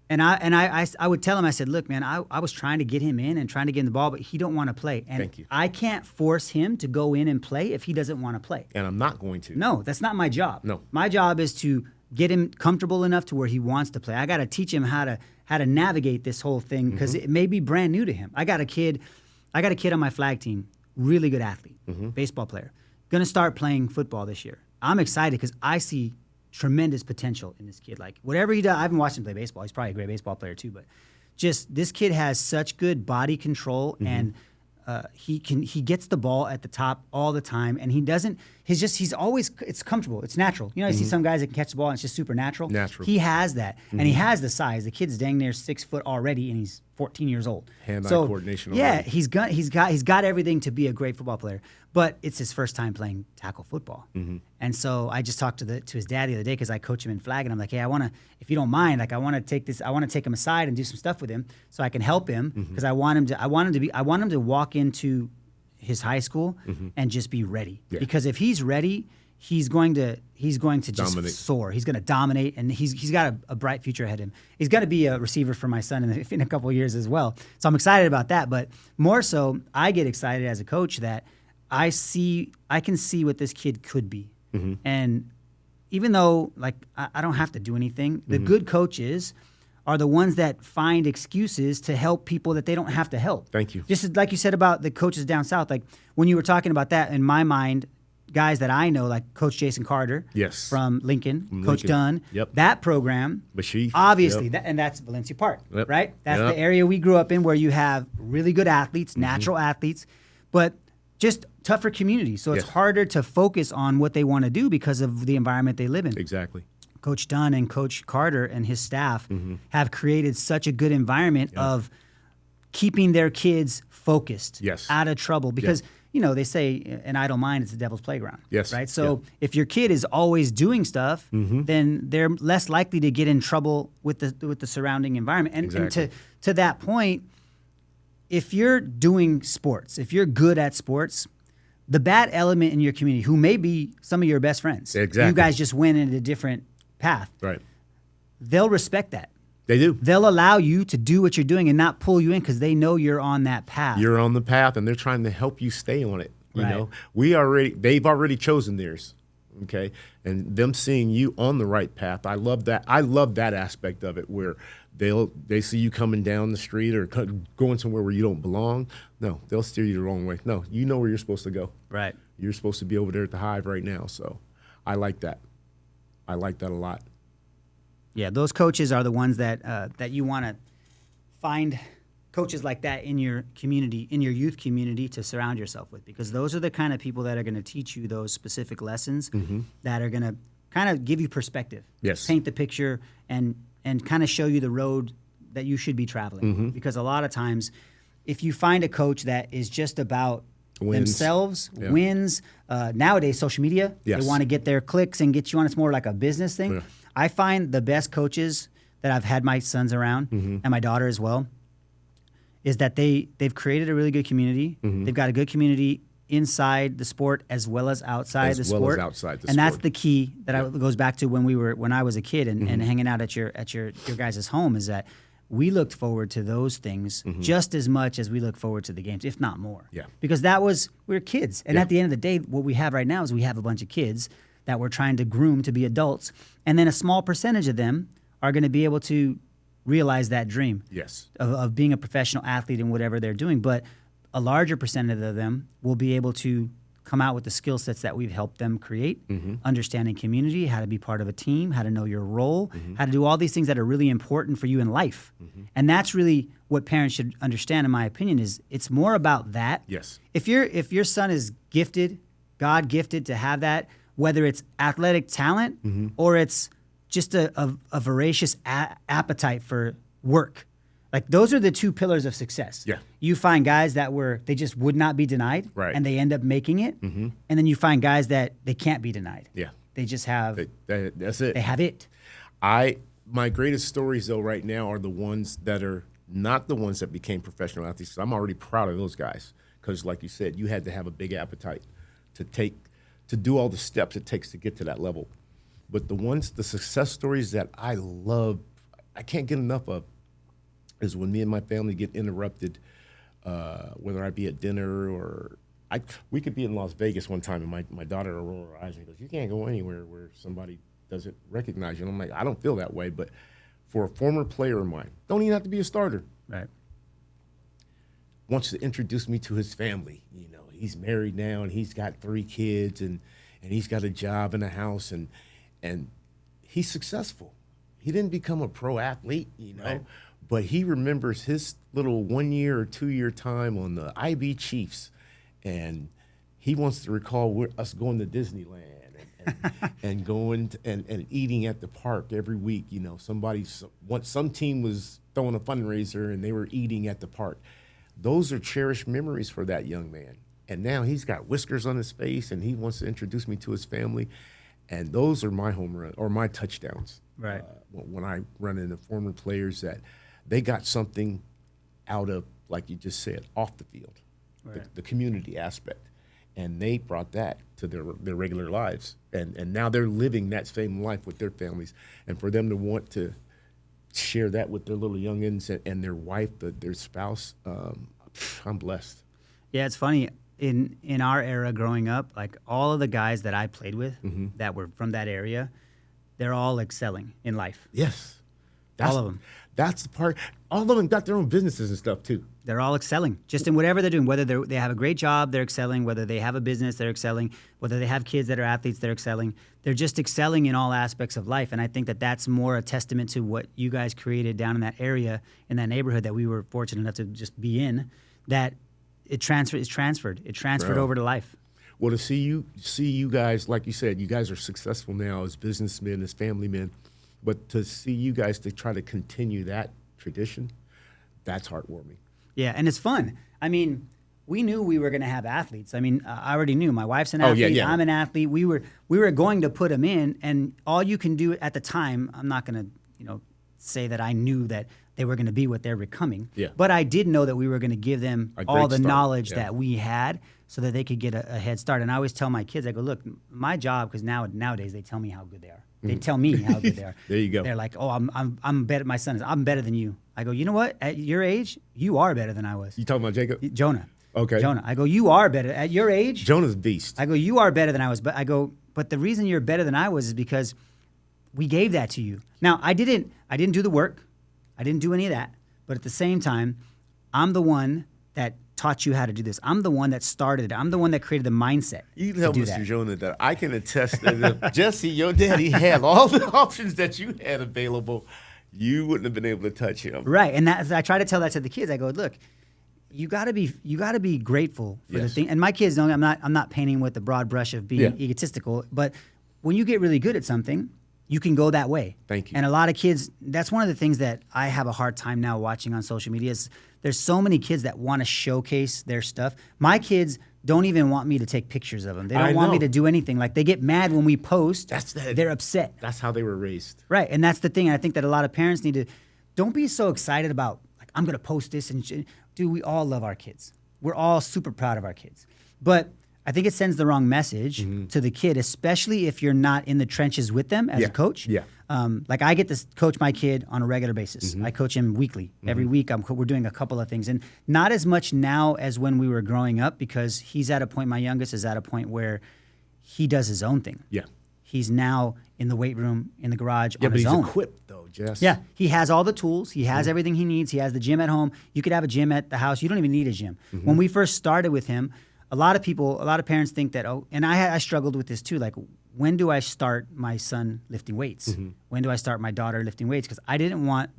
And I would tell him, I said, "Look, man, I was trying to get him in and trying to get him the ball, but he don't want to play. And Thank you. I can't force him to go in and play if he doesn't want to play." And I'm not going to. No, that's not my job. No. My job is to get him comfortable enough to where he wants to play. I got to teach him how to navigate this whole thing, because it may be brand new to him. I got a kid on my flag team, really good athlete, baseball player, going to start playing football this year. I'm excited because I see tremendous potential in this kid. Like, whatever he does, I haven't watched him play baseball. He's probably a great baseball player too, but just this kid has such good body control, and he gets the ball at the top all the time, and he's always, it's comfortable, it's natural. You see some guys that can catch the ball and it's just super natural. He has that, and he has the size. The kid's dang near 6 foot already, and he's 14 years old. Hand-eye coordination. Yeah, already. he's got everything to be a great football player, but it's his first time playing tackle football. And so I just talked to his dad the other day, because I coach him in flag, and I'm like, "Hey, if you don't mind, like, I want to take him aside and do some stuff with him so I can help him, because I want him to walk into his high school and just be ready. Yeah. Because if he's ready, he's going to just Dominate. soar. He's going to dominate, and he's got a bright future ahead of him. He's going to be a receiver for my son in a couple of years as well. So I'm excited about that. But more so, I get excited as a coach that I can see what this kid could be. And even though I don't have to do anything, the good coaches are the ones that find excuses to help people that they don't have to help. Thank you. Just like you said about the coaches down south, like when you were talking about that, in my mind, guys that I know, like Coach Jason Carter Yes. from Lincoln, Coach Lincoln. Dunn, Yep. that program, Bashir. obviously, Yep. and that's Valencia Park, Yep. right? That's Yep. the area we grew up in where you have really good athletes, natural athletes, but just tougher communities. So it's Yes. harder to focus on what they want to do because of the environment they live in. Exactly. Coach Dunn and Coach Carter and his staff have created such a good environment of keeping their kids focused, Yes. out of trouble. Because, they say an idle mind is the devil's playground. Yes. Right? So if your kid is always doing stuff, then they're less likely to get in trouble with the surrounding environment. And Exactly. to that point, if you're doing sports, if you're good at sports, the bad element in your community, who may be some of your best friends, Exactly. you guys just went in a different path, Right. they'll respect that. They do. They'll allow you to do what you're doing and not pull you in because they know you're on that path. You're on the path, and they're trying to help you stay on it. You Right. know, they've already chosen theirs. Okay, and them seeing you on the right path, I love that. I love that aspect of it, where they see you coming down the street or going somewhere where you don't belong. No, they'll steer you the wrong way. No, you know where you're supposed to go. Right. You're supposed to be over there at the Hive right now. So, I like that. I like that a lot. Yeah, those coaches are the ones that you want to find coaches like that in your community, in your youth community, to surround yourself with, because those are the kind of people that are going to teach you those specific lessons that are going to kind of give you perspective, Yes. paint the picture, and kind of show you the road that you should be traveling. Because a lot of times, if you find a coach that is just about Wins. themselves, Yeah. wins, nowadays social media, Yes. they want to get their clicks and get you on. It's more like a business thing. Yeah. I find the best coaches that I've had my sons around and my daughter as well is that they've created a really good community. They've got a good community inside the sport as well as outside As the well sport. as outside the and that's sport. the key that goes back to when I was a kid and hanging out at your guys' home, is that we looked forward to those things just as much as we look forward to the games, if not more. Yeah. Because we were kids. And Yeah. at the end of the day, what we have right now is we have a bunch of kids that we're trying to groom to be adults. And then a small percentage of them are going to be able to realize that dream Yes. of being a professional athlete in whatever they're doing. But a larger percentage of them will be able to come out with the skill sets that we've helped them create, understanding community, how to be part of a team, how to know your role, how to do all these things that are really important for you in life. And that's really what parents should understand, in my opinion, is it's more about that. Yes. If your son is gifted, God gifted to have that, whether it's athletic talent or it's just a voracious appetite for work. Like, those are the two pillars of success. Yeah. You find guys that they just would not be denied, Right. and they end up making it. And then you find guys that they can't be denied. Yeah. They just have, That's it. they have it. My greatest stories though right now are the ones that are not the ones that became professional athletes. 'Cause I'm already proud of those guys, because like you said, you had to have a big appetite to do all the steps it takes to get to that level. But the success stories that I love, I can't get enough of, is when me and my family get interrupted, whether I be at dinner or we could be in Las Vegas one time, and my daughter will roll her eyes and goes, "You can't go anywhere where somebody doesn't recognize you." And I'm like, I don't feel that way, but for a former player of mine, don't even have to be a starter, Right. wants to introduce me to his family. You know, he's married now and he's got 3 kids and he's got a job and a house and he's successful. He didn't become a pro athlete, Right. but he remembers his little 1 year or 2 year time on the IB Chiefs, and he wants to recall us going to Disneyland and going and eating at the park every week. You know, some team was throwing a fundraiser and they were eating at the park. Those are cherished memories for that young man. And now he's got whiskers on his face and he wants to introduce me to his family. And those are my home run or my touchdowns. Right. When I run into former players that they got something out of, like you just said, off the field. the community aspect. And they brought that to their regular lives. And now they're living that same life with their families. And for them to want to share that with their little youngins and their wife, their spouse, I'm blessed. Yeah, it's funny. In our era growing up, like all of the guys that I played with that were from that area, they're all excelling in life. Yes. All of them. That's the part. All of them got their own businesses and stuff too. They're all excelling just in whatever they're doing, whether they have a great job, they're excelling, whether they have a business, they're excelling, whether they have kids that are athletes, they're excelling. They're just excelling in all aspects of life. And I think that that's more a testament to what you guys created down in that area, in that neighborhood that we were fortunate enough to just be in, that it's transferred. It transferred over to life. Well, to see you guys, like you said, you guys are successful now as businessmen, as family men, but to see you guys to try to continue that tradition, that's heartwarming. Yeah, and it's fun. I mean, we knew we were going to have athletes. I mean, I already knew my wife's an athlete. Yeah. I'm an athlete. We were going to put them in, and all you can do at the time. I'm not going to, say that I knew that they were going to be what they're becoming. Yeah. But I did know that we were going to give them all the knowledge that we had, so that they could get a head start. And I always tell my kids, I go, look, my job, because nowadays they tell me how good they are. They tell me how good they are. There you go. They're like, oh, I'm better. My son is, I'm better than you. I go, you know what? At your age, you are better than I was. You talking about Jacob? Jonah. Okay. Jonah. I go, you are better. At your age, Jonah's a beast. I go, you are better than I was. But I go, but the reason you're better than I was is because we gave that to you. Now, I didn't do the work. I didn't do any of that. But at the same time, I'm the one that taught you how to do this. I'm the one that started it. I'm the one that created the mindset. You tell Mr. Jonah that I can attest that if Jesse, your daddy, had all the options that you had available, you wouldn't have been able to touch him. Right, and I try to tell that to the kids. I go, look, you got to be grateful for the thing. And my kids don't. I'm not painting with the broad brush of being egotistical. But when you get really good at something, you can go that way. Thank you. And a lot of kids, that's one of the things that I have a hard time now watching on social media is there's so many kids that want to showcase their stuff. My kids don't even want me to take pictures of them. They don't want me to do anything. Like, they get mad when we post. They're upset. That's how they were raised. Right, and that's the thing. I think that a lot of parents need to, don't be so excited about, like, I'm going to post this. And dude, we all love our kids. We're all super proud of our kids. But I think it sends the wrong message to the kid, especially if you're not in the trenches with them as a coach. Yeah. Like, I get to coach my kid on a regular basis. I coach him weekly. Every week we're doing a couple of things. And not as much now as when we were growing up, because he's at a point, my youngest is at a point where he does his own thing. Yeah. He's now in the weight room, in the garage on his own. Yeah, but he's equipped though, Jess. Yeah, he has all the tools. He has everything he needs. He has the gym at home. You could have a gym at the house. You don't even need a gym. When we first started with him, a lot of parents think that, and I struggled with this too. Like, when do I start my son lifting weights? When do I start my daughter lifting weights? Because I didn't want,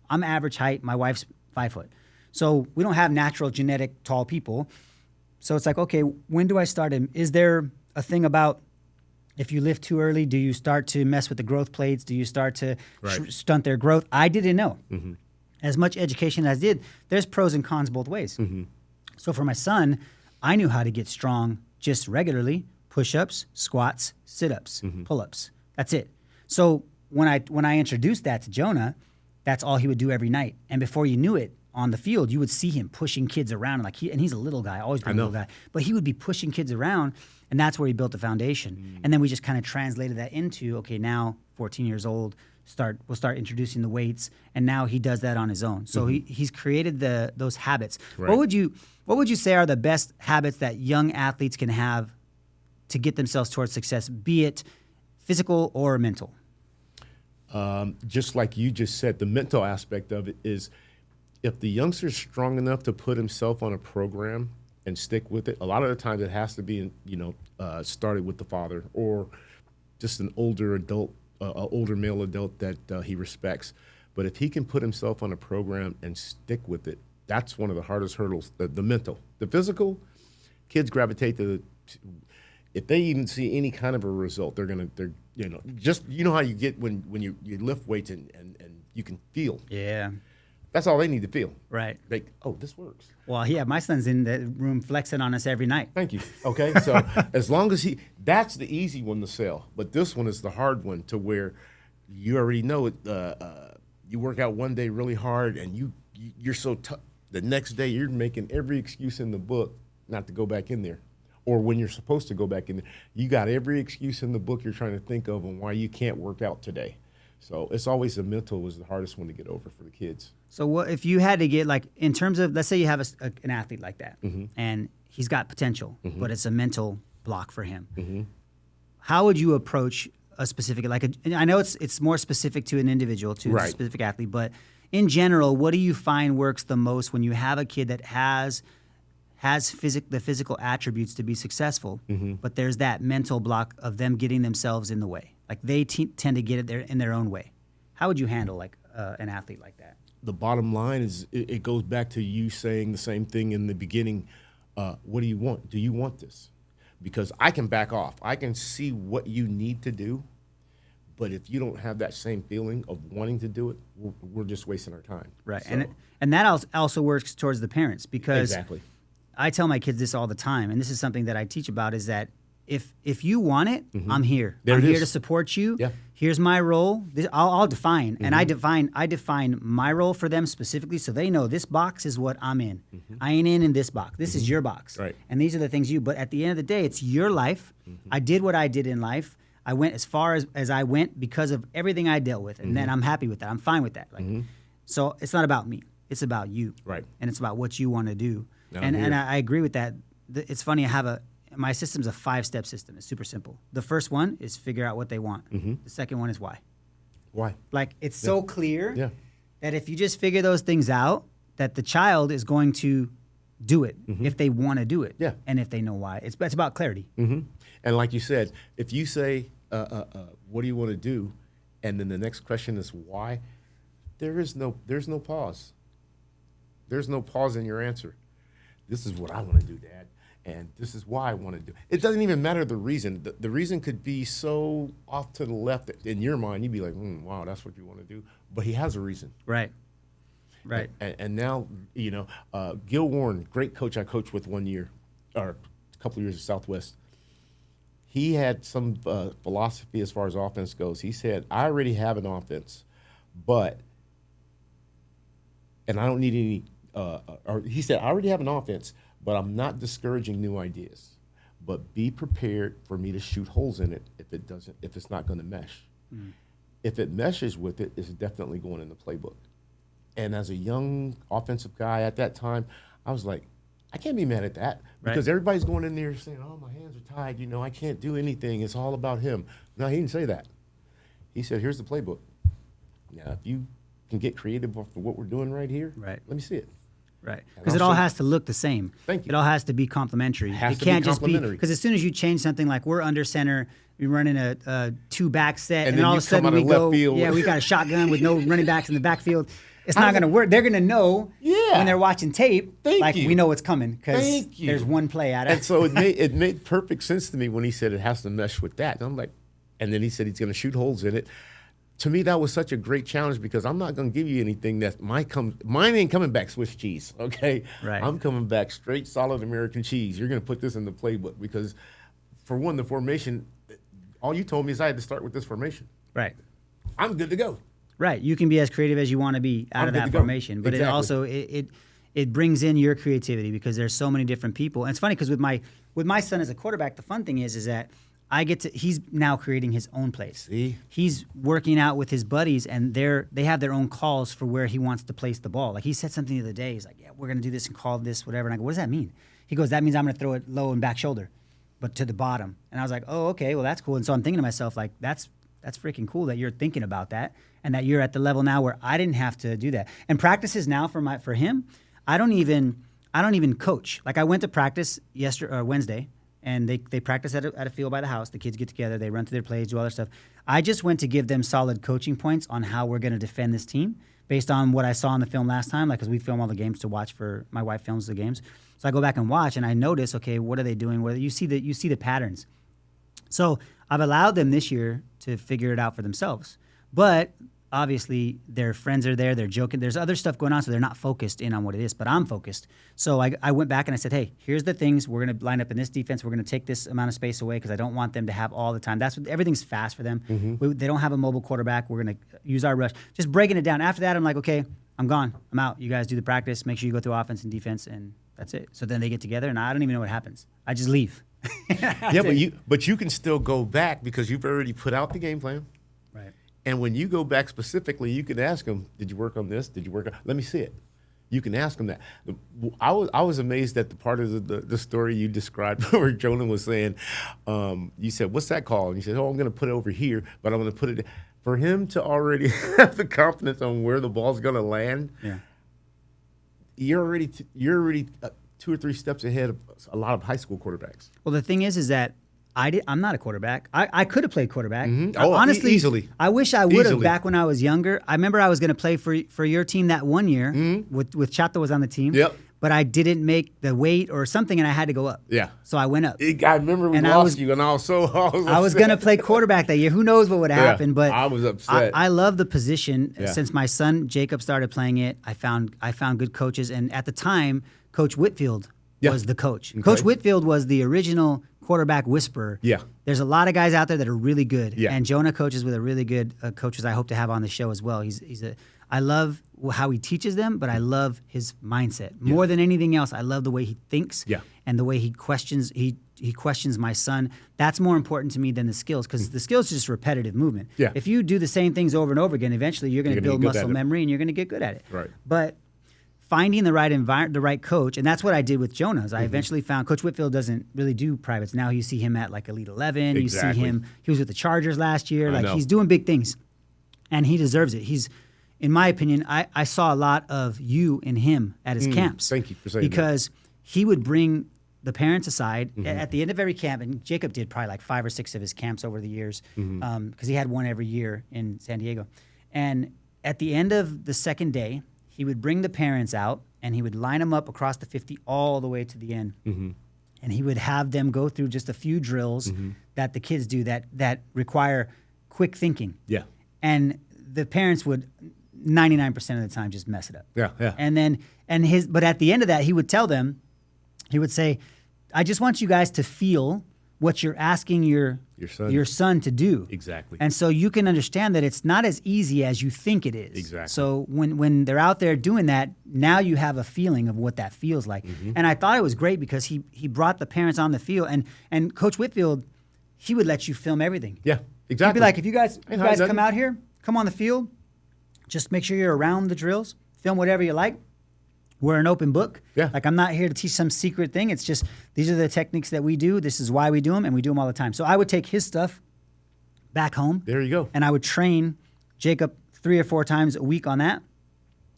I'm average height. My wife's 5 foot. So we don't have natural genetic tall people. So it's like, okay, when do I start him? Is there a thing about, if you lift too early, do you start to mess with the growth plates? Do you start to stunt their growth? I didn't know. As much education as I did, there's pros and cons both ways. So for my son, I knew how to get strong just regularly: push-ups, squats, sit-ups, pull-ups. That's it. So when I introduced that to Jonah, that's all he would do every night. And before you knew it, on the field, you would see him pushing kids around. And he's a little guy, always been a little guy. But he would be pushing kids around, and that's where he built the foundation. And then we just kind of translated that into, okay, now 14 years old, we'll start introducing the weights, and now he does that on his own. So he's created those habits. Right. What would you say are the best habits that young athletes can have to get themselves towards success, be it physical or mental? Just like you just said, the mental aspect of it is, if the youngster's strong enough to put himself on a program and stick with it, a lot of the times it has to be, started with the father or just an older adult, older male adult that he respects. But if he can put himself on a program and stick with it, that's one of the hardest hurdles. The mental, the physical, kids gravitate to. If they even see any kind of a result, they're just how you get when you lift weights and you can feel. Yeah. That's all they need to feel. Right. Like, oh, this works. Well, yeah, my son's in the room flexing on us every night. Thank you. Okay, so as long as that's the easy one to sell. But this one is the hard one, to where you already know it. You work out one day really hard, and you're so The next day, you're making every excuse in the book not to go back in there. Or when you're supposed to go back in there, you got every excuse in the book you're trying to think of on why you can't work out today. So it's always the mental was the hardest one to get over for the kids. So what if you had to get, like, in terms of, let's say you have an athlete like that, and he's got potential, but it's a mental block for him. How would you approach a specific, I know it's more specific to an individual, to a specific athlete, but in general, what do you find works the most when you have a kid that has the physical attributes to be successful, but there's that mental block of them getting themselves in the way? Like, they tend to get it there in their own way. How would you handle an athlete like that? The bottom line is it goes back to you saying the same thing in the beginning. What do you want? Do you want this? Because I can back off. I can see what you need to do. But if you don't have that same feeling of wanting to do it, we're just wasting our time. Right. So, And that also works towards the parents, because exactly. I tell my kids this all the time, and this is something that I teach about, is that if you want it, I'm here. I'm here to support you. Yeah. Here's my role. I'll define, and I define my role for them specifically, so they know this box is what I'm in. I ain't in this box. This is your box. Right. And these are the things but at the end of the day, it's your life. I did what I did in life. I went as far as I went because of everything I dealt with, and then I'm happy with that. I'm fine with that. So it's not about me. It's about you. Right. And it's about what you want to do. Now And I agree with that. It's funny. My system's a 5-step system. It's super simple. The first one is figure out what they want. The second one is why. Why? Like, it's so clear that if you just figure those things out, that the child is going to do it if they want to do it. Yeah. And if they know why. It's about clarity. And like you said, if you say, what do you want to do? And then the next question is why? There's no pause. There's no pause in your answer. This is what I want to do, Dad. And this is why I want to do it. It doesn't even matter the reason. The reason could be so off to the left that in your mind, you'd be like, wow, that's what you want to do. But he has a reason. Right. Right. And now, Gil Warren, great coach I coached with 1 year, or a couple of years at Southwest. He had some philosophy as far as offense goes. He said, I already have an offense, and I don't need any, or he said, I already have an offense, but I'm not discouraging new ideas. But be prepared for me to shoot holes in it if it's not going to mesh. If it meshes with it, it's definitely going in the playbook. And as a young offensive guy at that time, I was like, I can't be mad at that because everybody's going in there saying, oh, my hands are tied. I can't do anything. It's all about him. No, he didn't say that. He said, here's the playbook. Now, if you can get creative for what we're doing right here, let me see it. Right. Because it all has to look the same. Thank you. It all has to be complementary. It can't just be because as soon as you change something, like we're under center, we're running a 2-back set, and then all of a sudden we go, field. we got a shotgun with no running backs in the backfield. It's not going to work. They're going to know when they're watching tape, we know what's coming because there's one play out of it. And so it made perfect sense to me when he said it has to mesh with that. And I'm like, and then he said he's going to shoot holes in it. To me, that was such a great challenge because I'm not going to give you anything that mine ain't coming back Swiss cheese, okay? Right. I'm coming back straight solid American cheese. You're going to put this in the playbook because, for one, the formation, all you told me is I had to start with this formation. Right. I'm good to go. Right. You can be as creative as you want to be out of that formation, but it also it brings in your creativity because there's so many different people. And it's funny because with my son as a quarterback, the fun thing is that he's now creating his own plays. See? He's working out with his buddies, and they have their own calls for where he wants to place the ball. Like, he said something the other day. He's like, yeah, we're going to do this and call this, whatever. And I go, what does that mean? He goes, that means I'm going to throw it low and back shoulder, but to the bottom. And I was like, oh, okay, well, that's cool. And so I'm thinking to myself, like, that's freaking cool that you're thinking about that and that you're at the level now where I didn't have to do that. And practices now for him, I don't even coach. Like, I went to practice Wednesday, and they practice at a field by the house. The kids get together, they run through their plays, do all their stuff. I just went to give them solid coaching points on how we're going to defend this team based on what I saw in the film last time, because we film all the games to watch my wife films the games. So I go back and watch, and I notice, okay, what are they doing? You see the patterns. So I've allowed them this year to figure it out for themselves. But obviously their friends are there, they're joking. There's other stuff going on, so they're not focused in on what it is, but I'm focused. So I went back and I said, hey, here's the things. We're going to line up in this defense. We're going to take this amount of space away because I don't want them to have all the time. Everything's fast for them. They don't have a mobile quarterback. We're going to use our rush. Just breaking it down. After that, I'm like, okay, I'm gone. I'm out. You guys do the practice. Make sure you go through offense and defense, and that's it. So then they get together, and I don't even know what happens. I just leave. Yeah, but you can still go back because you've already put out the game plan. Right. And when you go back specifically, you can ask them, did you work on this? Did you work on, let me see it. You can ask them that. I was amazed at the part of the story you described where Jonah was saying, you said, what's that called? And you said, oh, I'm going to put it over here, but I'm going to put it. For him to already have the confidence on where the ball's going to land, you're already 2 or 3 steps ahead of a lot of high school quarterbacks. Well, the thing is that I'm not a quarterback. I could have played quarterback. Mm-hmm. Oh, honestly, easily. I wish I would have back when I was younger. I remember I was going to play for your team that one year with Chato was on the team. Yep. But I didn't make the weight or something, and I had to go up. Yeah. So I went up. I remember we lost you, and I was so I was going to play quarterback that year. Who knows what would happen? But I was upset. I love the position. Yeah. Since my son Jacob started playing it, I found good coaches, and at the time, Coach Whitfield was the coach. Okay. Coach Whitfield was the original quarterback whisperer. Yeah. There's a lot of guys out there that are really good. Yeah. And Jonah coaches with a really good coaches I hope to have on the show as well. I love how he teaches them, but I love his mindset. More than anything else, I love the way he thinks and the way he questions he questions my son. That's more important to me than the skills, because the skills is just repetitive movement. Yeah. If you do the same things over and over again, eventually you're going to build muscle memory and you're going to get good at it. Right. But finding the right environment, the right coach, and that's what I did with Jonah. I eventually found Coach Whitfield doesn't really do privates. Now you see him at like Elite 11. Exactly. You see him. He was with the Chargers last year. He's doing big things, and he deserves it. In my opinion, I saw a lot of you in him at his camps. Thank you for saying that. Because he would bring the parents aside at the end of every camp, and Jacob did probably like 5 or 6 of his camps over the years, because he had one every year in San Diego. And at the end of the second day, he would bring the parents out, and he would line them up across the 50 all the way to the end. And he would have them go through just a few drills that the kids do that require quick thinking. Yeah. And the parents would 99% of the time just mess it up. Yeah. But at the end of that, he would tell them, he would say, I just want you guys to feel what you're asking your son to do. Exactly. And so you can understand that it's not as easy as you think it is. Exactly. So when they're out there doing that, now you have a feeling of what that feels like. And I thought it was great because he brought the parents on the field, and Coach Whitfield, he would let you film everything. Yeah, exactly. He'd be like, if you guys come out here, come on the field, just make sure you're around the drills, film whatever you like. We're an open book. Yeah. Like, I'm not here to teach some secret thing. It's just, these are the techniques that we do. This is why we do them, and we do them all the time. So I would take his stuff back home. There you go. And I would train Jacob 3 or 4 times a week on that.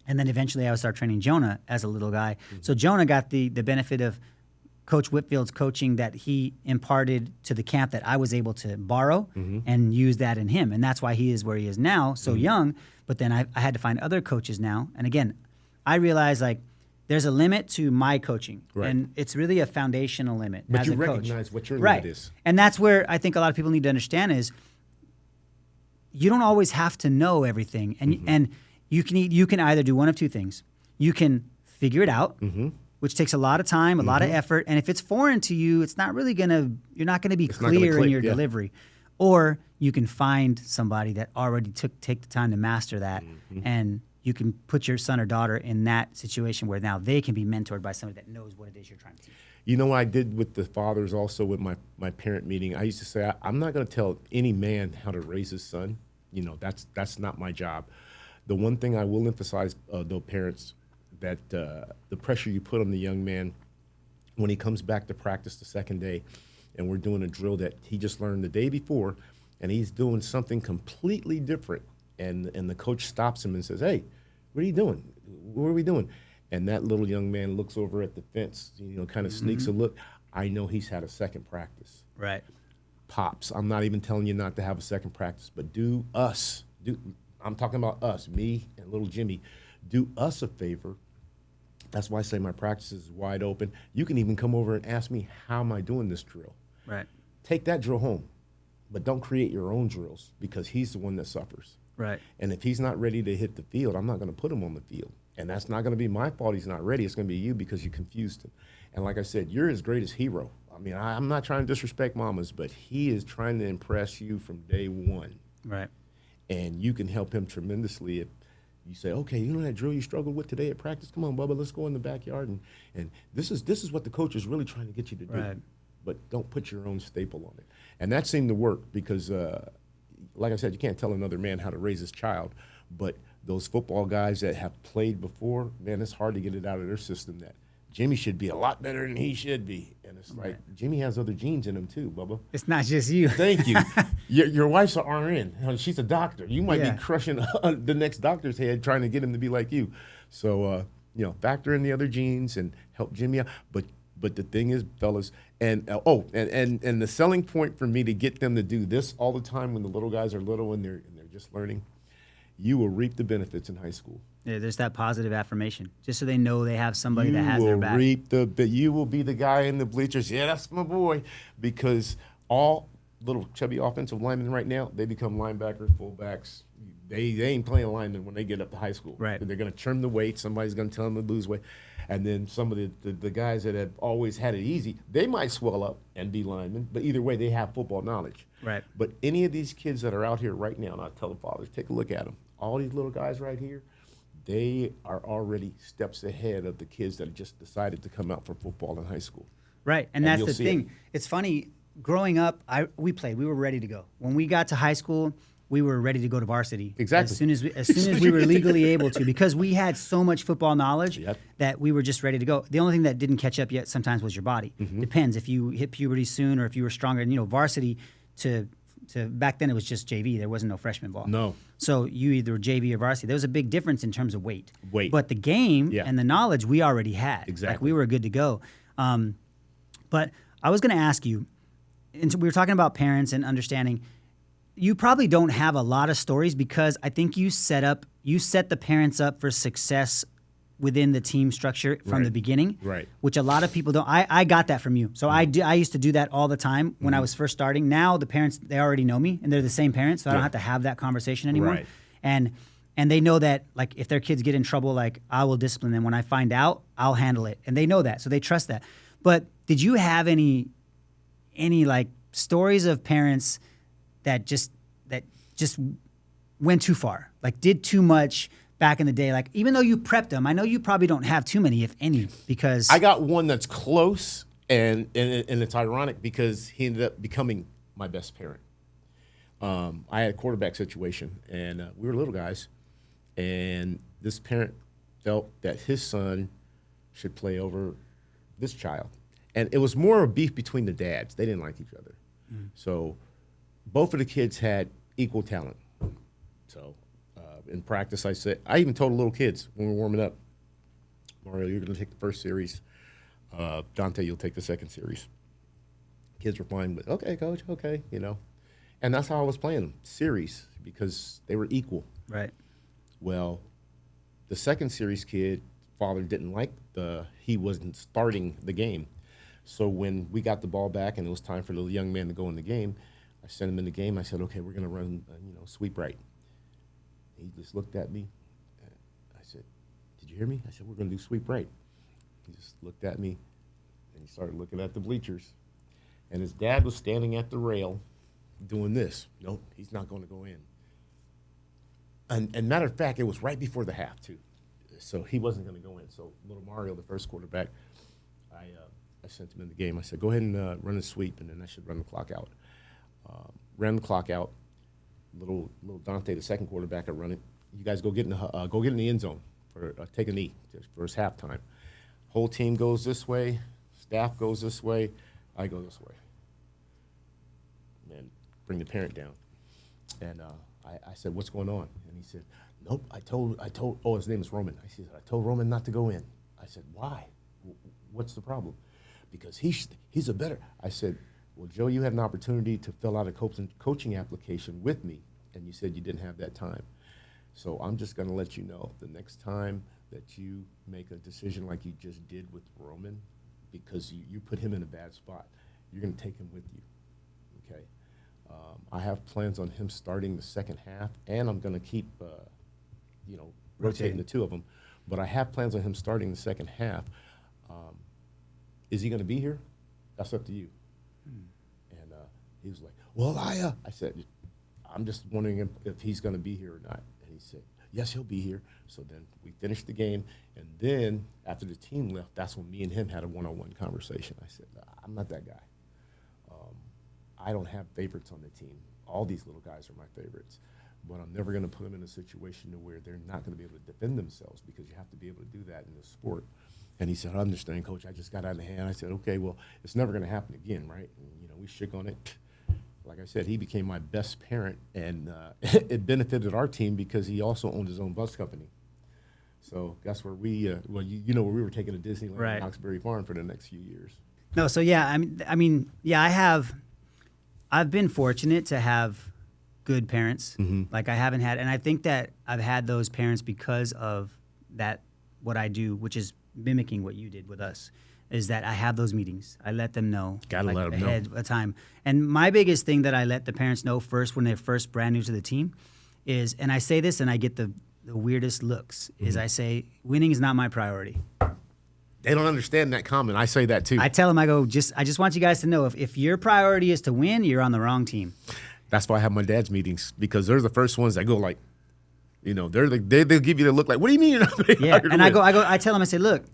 And then eventually I would start training Jonah as a little guy. So Jonah got the benefit of Coach Whitfield's coaching that he imparted to the camp that I was able to borrow and use that in him. And that's why he is where he is now, so young. But then I had to find other coaches now. And again, I realized, like, there's a limit to my coaching, and it's really a foundational limit. But as you a coach. recognize what your limit is. And that's where I think a lot of people need to understand is you don't always have to know everything, and you can either do one of 2 things. You can figure it out, which takes a lot of time, a lot of effort, and if it's foreign to you, you're not gonna be clear in your delivery. Or you can find somebody that already take the time to master that, and you can put your son or daughter in that situation where now they can be mentored by somebody that knows what it is you're trying to teach. You know what I did with the fathers also with my parent meeting? I used to say, I'm not going to tell any man how to raise his son. That's not my job. The one thing I will emphasize, though, parents, that the pressure you put on the young man when he comes back to practice the second day, and we're doing a drill that he just learned the day before, and he's doing something completely different. And the coach stops him and says, hey, what are you doing? What are we doing? And that little young man looks over at the fence, kind of sneaks a look. I know he's had a second practice. Right. Pops, I'm not even telling you not to have a second practice, but I'm talking about us, me and little Jimmy, do us a favor. That's why I say my practice is wide open. You can even come over and ask me, how am I doing this drill? Right. Take that drill home, but don't create your own drills, because he's the one that suffers. Right. And if he's not ready to hit the field, I'm not going to put him on the field. And that's not going to be my fault he's not ready. It's going to be you, because you confused him. And like I said, you're his greatest hero. I mean, I'm not trying to disrespect mamas, but he is trying to impress you from day one. Right. And you can help him tremendously You say, okay, you know that drill you struggled with today at practice? Come on, Bubba, let's go in the backyard. And this is what the coach is really trying to get you to do. Right. But don't put your own staple on it. And that seemed to work because, like I said, you can't tell another man how to raise his child. But those football guys that have played before, man, it's hard to get it out of their system that Jimmy should be a lot better than he should be. And it's like, Jimmy has other genes in him too, Bubba. It's not just you. Thank you. Your wife's an RN. She's a doctor. You might be crushing the next doctor's head trying to get him to be like you. So, factor in the other genes and help Jimmy out. But the thing is, fellas, and the selling point for me to get them to do this all the time when the little guys are little and they're just learning, you will reap the benefits in high school. Yeah, there's that positive affirmation, just so they know they have somebody that has their back. You will be the guy in the bleachers. Yeah, that's my boy. Because all little chubby offensive linemen right now, they become linebackers, fullbacks. They ain't playing linemen when they get up to high school. Right. They're going to trim the weight. Somebody's going to tell them to lose weight. And then some of the guys that have always had it easy, they might swell up and be linemen. But either way, they have football knowledge. Right. But any of these kids that are out here right now, and I tell the fathers, take a look at them. All these little guys right here, they are already steps ahead of the kids that just decided to come out for football in high school. Right, and that's the thing. It's funny, growing up, we played. We were ready to go. When we got to high school, we were ready to go to varsity. Exactly. As soon as we were legally able to, because we had so much football knowledge that we were just ready to go. The only thing that didn't catch up yet sometimes was your body. Depends if you hit puberty soon or if you were stronger. And, varsity to back then it was just JV. There wasn't no freshman ball. No. So you either were JV or varsity. There was a big difference in terms of weight. But the game and the knowledge we already had. Exactly. Like we were good to go. But I was going to ask you, and we were talking about parents and understanding. You probably don't have a lot of stories because I think you set the parents up for success within the team structure from the beginning, which a lot of people don't. I got that from you. So I used to do that all the time when I was first starting. Now the parents, they already know me and they're the same parents, so I don't have to have that conversation anymore. And they know that, like, if their kids get in trouble, like, I will discipline them. When I find out, I'll handle it. And they know that, so they trust that. But did you have any like stories of parents that just went too far, like did too much back in the day? Like, even though you prepped them, I know you probably don't have too many, if any, because I got one that's close, and it's ironic because he ended up becoming my best parent. I had a quarterback situation, and we were little guys, and this parent felt that his son should play over this child. And it was more of a beef between the dads. They didn't like each other. So both of the kids had equal talent. So in practice, I even told the little kids when we were warming up, Mario, you're going to take the first series. Dante, you'll take the second series. Kids were fine with, okay, coach, okay, And that's how I was playing them, series, because they were equal. Right. Well, the second series kid, father didn't like he wasn't starting the game. So when we got the ball back and it was time for the young man to go in the game, I sent him in the game. I said, okay, we're going to run, sweep right. He just looked at me. I said, did you hear me? I said, we're going to do sweep right. He just looked at me, and he started looking at the bleachers. And his dad was standing at the rail doing this. Nope, he's not going to go in. And matter of fact, it was right before the half, too. So he wasn't going to go in. So little Mario, the first quarterback, I sent him in the game. I said, go ahead and run a sweep, and then I should run the clock out. Ran the clock out. Little Dante, the second quarterback, I run it. You guys go get in the end zone for take a knee for his halftime. Whole team goes this way. Staff goes this way. I go this way. And bring the parent down. And I said, what's going on? And he said, nope, I told, his name is Roman. I said, I told Roman not to go in. I said, why? What's the problem? Because he's a better. I said, well, Joe, you had an opportunity to fill out a coaching application with me, and you said you didn't have that time. So I'm just going to let you know the next time that you make a decision like you just did with Roman, because you put him in a bad spot, you're going to take him with you, okay? I have plans on him starting the second half, and I'm going to keep, rotating the two of them. But I have plans on him starting the second half. Is he going to be here? That's up to you. And he was like, well, I said, I'm just wondering if he's going to be here or not. And he said, yes, he'll be here. So then we finished the game. And then after the team left, that's when me and him had a one-on-one conversation. I said, I'm not that guy. I don't have favorites on the team. All these little guys are my favorites. But I'm never going to put them in a situation to where they're not going to be able to defend themselves, because you have to be able to do that in the sport. And he said, I understand, Coach. I just got out of hand. I said, okay, well, it's never going to happen again, right? And, we shook on it. Like I said, he became my best parent, and it benefited our team because he also owned his own bus company. So that's where we, where we were taking to Disneyland Right. and Knoxbury Farm for the next few years. No, so yeah, I mean, I've been fortunate to have good parents. Like I haven't had, and I think that I've had those parents because of that, what I do, which is mimicking what you did with us, is that I have those meetings. I let them know. Gotta let them know. Ahead of time. And my biggest thing that I let the parents know first when they're first brand new to the team is, and I say this and I get the weirdest looks, is I say, winning is not my priority. They don't understand that comment. I say that too. I tell them, I just want you guys to know, if your priority is to win, you're on the wrong team. That's why I have my dad's meetings, because they're the first ones that go like, they'll give you the look like, what do you mean you're not? Yeah, and I tell them, I say, look,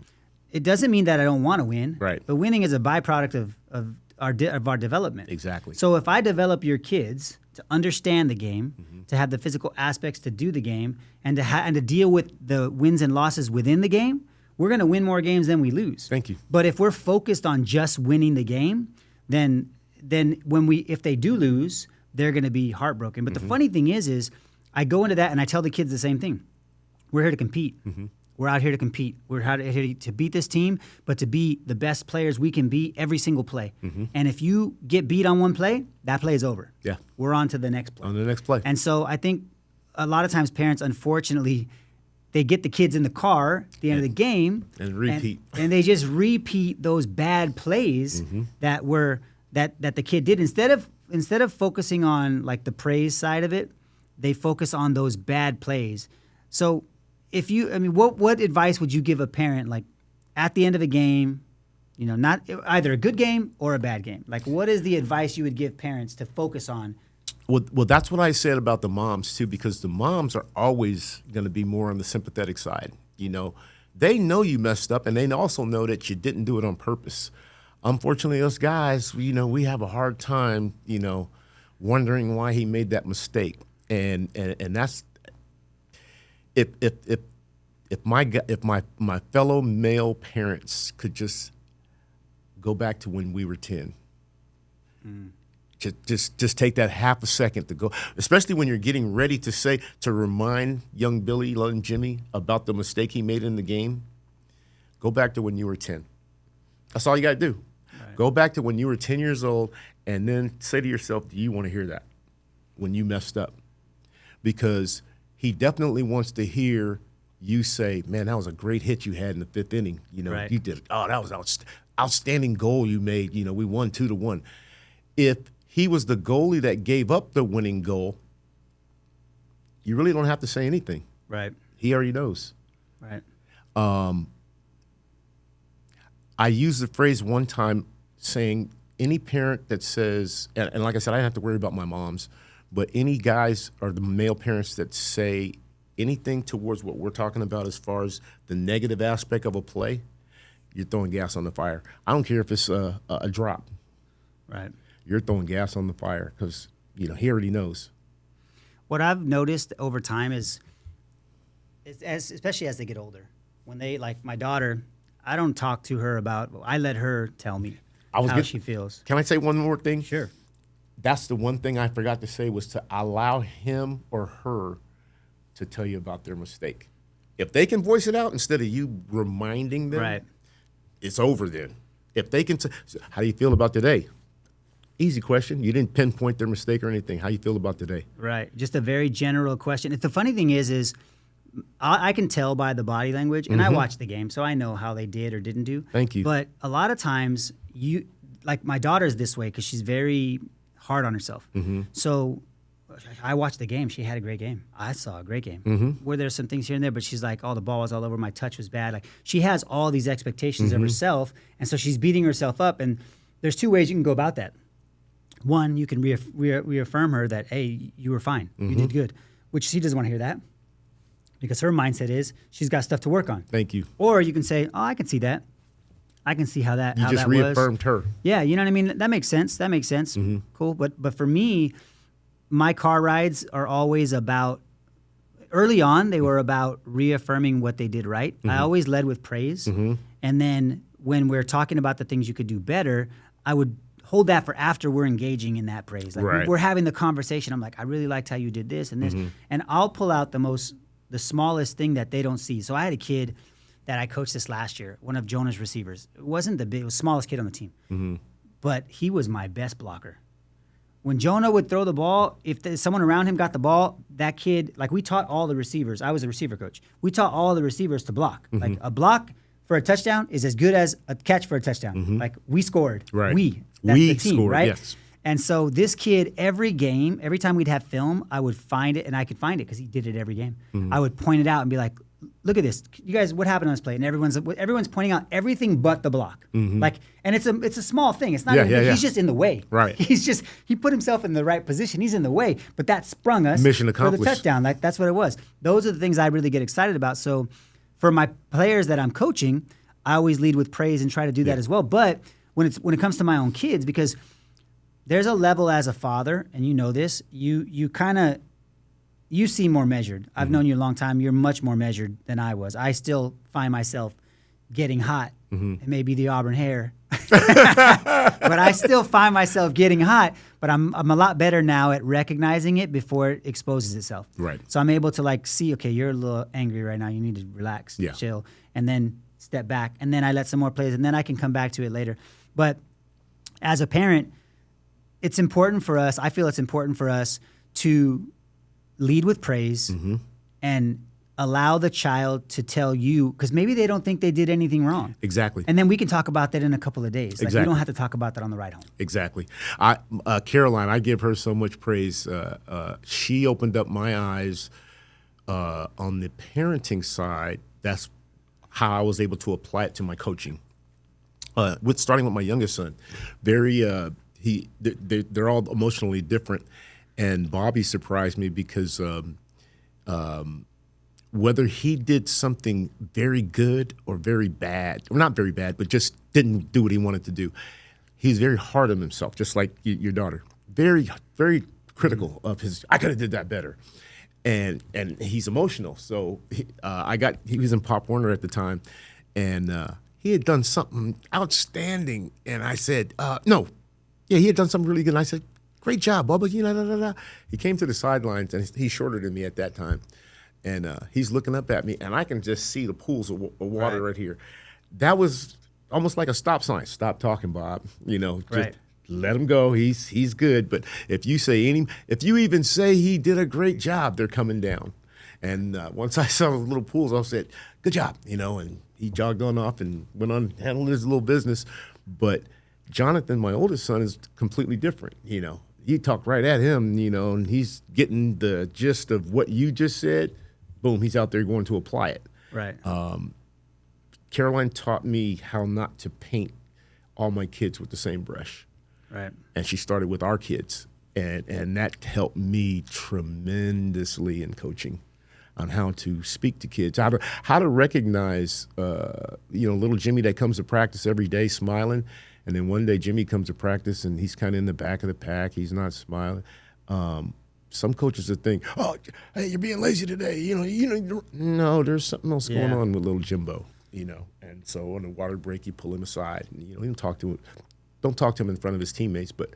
it doesn't mean that I don't want to win. Right. But winning is a byproduct of our development. Exactly. So if I develop your kids to understand the game, to have the physical aspects to do the game, and to deal with the wins and losses within the game, we're going to win more games than we lose. Thank you. But if we're focused on just winning the game, then if they do lose, they're going to be heartbroken. But the funny thing is I go into that and I tell the kids the same thing. We're here to compete. We're out here to compete. We're out here to beat this team, but to be the best players we can be every single play. And if you get beat on one play, that play is over. Yeah. We're on to the next play. On the next play. And so I think a lot of times parents, unfortunately, they get the kids in the car at the end of the game and repeat. And they just repeat those bad plays that the kid did. Instead of focusing on like the praise side of it, they focus on those bad plays. So what advice would you give a parent, like at the end of a game, not either a good game or a bad game? Like, what is the advice you would give parents to focus on? Well, that's what I said about the moms too, because the moms are always going to be more on the sympathetic side. They know you messed up, and they also know that you didn't do it on purpose. Unfortunately, us guys, we have a hard time, wondering why he made that mistake, and that's if my fellow male parents could just go back to when we were 10. Just take that half a second to go, especially when you're getting ready to remind young Billy and Jimmy about the mistake he made in the game. Go back to when you were 10. That's all you got to do. Right. Go back to when you were 10 years old, and then say to yourself, do you want to hear that when you messed up? Because he definitely wants to hear you say, man, that was a great hit you had in the fifth inning. Right. You did it. Oh, that was outstanding goal you made. We won 2-1. If he was the goalie that gave up the winning goal, you really don't have to say anything. Right. He already knows. Right. I used the phrase one time saying any parent that says, and like I said, I didn't have to worry about my moms, but any guys or the male parents that say anything towards what we're talking about as far as the negative aspect of a play, you're throwing gas on the fire. I don't care if it's a drop. Right. You're throwing gas on the fire because, he already knows. What I've noticed over time is especially as they get older, when they, like my daughter, I don't talk to her I let her tell me how she feels. Can I say one more thing? Sure. That's the one thing I forgot to say, was to allow him or her to tell you about their mistake. If they can voice it out instead of you reminding them, right, it's over then. If they can how do you feel about today? Easy question. You didn't pinpoint their mistake or anything. How you feel about today? Right. Just a very general question. The funny thing is I can tell by the body language, and I watch the game, so I know how they did or didn't do. Thank you. But a lot of times, like my daughter's this way because she's very hard on herself. So I watched the game. She had a great game. I saw a great game. Where there's some things here and there, but she's like, oh, the ball was all over. My touch was bad. Like, she has all these expectations of herself, and so she's beating herself up. And there's two ways you can go about that. One, you can reaffirm her that, hey, you were fine. You did good, which she doesn't want to hear that. because her mindset is she's got stuff to work on. Thank you. Or you can say, oh, I can see that. I can see how that You how just that reaffirmed was. her. Yeah, you know what I mean? That makes sense. Cool. But for me, my car rides are always about, early on, they were about reaffirming what they did right. I always led with praise. And then when we're talking about the things you could do better, I would hold that for after we're engaging in that praise. Like Right. we're having the conversation. I'm like, I really liked how you did this and this. And I'll pull out the smallest thing that they don't see. So I had a kid that I coached this last year, one of Jonah's receivers. It wasn't the big, it was the smallest kid on the team. But he was my best blocker. When Jonah would throw the ball, if someone around him got the ball, that kid, like we taught all the receivers. I was a receiver coach. We taught all the receivers to block. Like a block for a touchdown is as good as a catch for a touchdown. Like we scored. Right. That's We the team, scored, right? yes. And so this kid, every game, every time we'd have film, I would find it, and I could find it because he did it every game. I would point it out and be like, look at this. You guys, what happened on this play? And everyone's pointing out everything but the block. Like, and it's a small thing. It's not even big. He's just in the way. Right. He put himself in the right position. He's in the way, but that sprung us Mission for accomplished. the touchdown. Like that's what it was. Those are the things I really get excited about. So for my players that I'm coaching, I always lead with praise and try to do that as well. But when it comes to my own kids, because there's a level as a father, and you know this, you seem more measured. I've known you a long time. You're much more measured than I was. I still find myself getting hot. It may be the auburn hair, but I still find myself getting hot. But I'm a lot better now at recognizing it before it exposes itself. Right. So I'm able to like see, okay, you're a little angry right now. You need to relax, chill, and then step back. And then I let some more plays, and then I can come back to it later. But as a parent, it's important for us. I feel it's important for us to lead with praise and allow the child to tell you, because maybe they don't think they did anything wrong. Exactly. And then we can talk about that in a couple of days. Like Exactly. we don't have to talk about that on the ride home. Exactly. Caroline, I give her so much praise. She opened up my eyes on the parenting side. That's how I was able to apply it to my coaching. Starting with my youngest son, they're all emotionally different, and Bobby surprised me because whether he did something very good or very bad, or not very bad, but just didn't do what he wanted to do, he's very hard on himself, just like your daughter. Very, very critical of his. I could have did that better, and he's emotional. So he was in Pop Warner at the time, and he had done something outstanding, and I said, no. Yeah, he had done something really good. And I said, great job, Bubba. He came to the sidelines, and he's shorter than me at that time. And he's looking up at me, and I can just see the pools of water right here. That was almost like a stop sign. Stop talking, Bob. Just let him go. He's good. But if you even say he did a great job, they're coming down. And once I saw the little pools, I said, good job, and he jogged on off and went on, handled his little business. But Jonathan, my oldest son, is completely different. You talk right at him, and he's getting the gist of what you just said. Boom, he's out there going to apply it. Right. Caroline taught me how not to paint all my kids with the same brush. Right. And she started with our kids, and that helped me tremendously in coaching on how to speak to kids, how to recognize, little Jimmy that comes to practice every day smiling. And then one day Jimmy comes to practice and he's kind of in the back of the pack. He's not smiling. Some coaches would think, oh, hey, you're being lazy today. No, there's something else going on with little Jimbo, And so on the water break, you pull him aside and, you don't talk to him in front of his teammates. But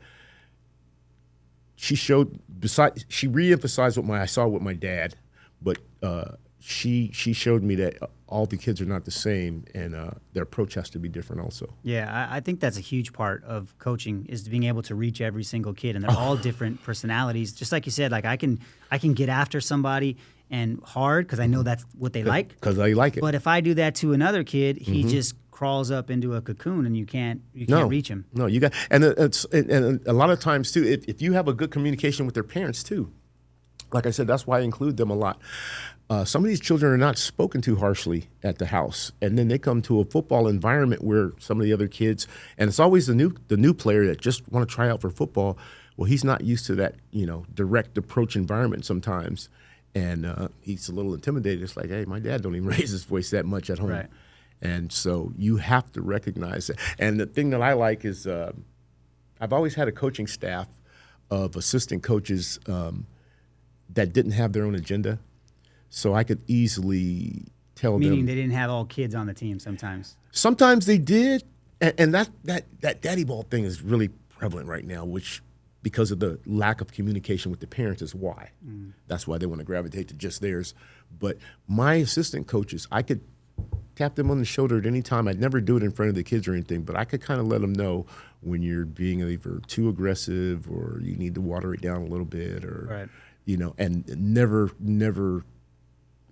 she re-emphasized what I saw with my dad, but she showed me that all the kids are not the same, and their approach has to be different also. Yeah, I think that's a huge part of coaching, is being able to reach every single kid, and they're all different personalities. Just like you said, like I can get after somebody and hard because I know that's what they like. Because they like it. But if I do that to another kid, he just crawls up into a cocoon, and you can't reach him. No, you got, and a lot of times too, if you have a good communication with their parents too, like I said, that's why I include them a lot. Some of these children are not spoken to harshly at the house, and then they come to a football environment where some of the other kids, and it's always the new player that just want to try out for football. Well, he's not used to that, direct approach environment sometimes, And he's a little intimidated. It's like, hey, my dad don't even raise his voice that much at home. Right. And so you have to recognize it. And the thing that I like is I've always had a coaching staff of assistant coaches that didn't have their own agenda. So I could easily tell them. Meaning they didn't have all kids on the team sometimes. Sometimes they did. And that daddy ball thing is really prevalent right now, which because of the lack of communication with the parents is why. That's why they want to gravitate to just theirs. But my assistant coaches, I could tap them on the shoulder at any time. I'd never do it in front of the kids or anything, but I could kind of let them know when you're being either too aggressive or you need to water it down a little bit, or, you know, and never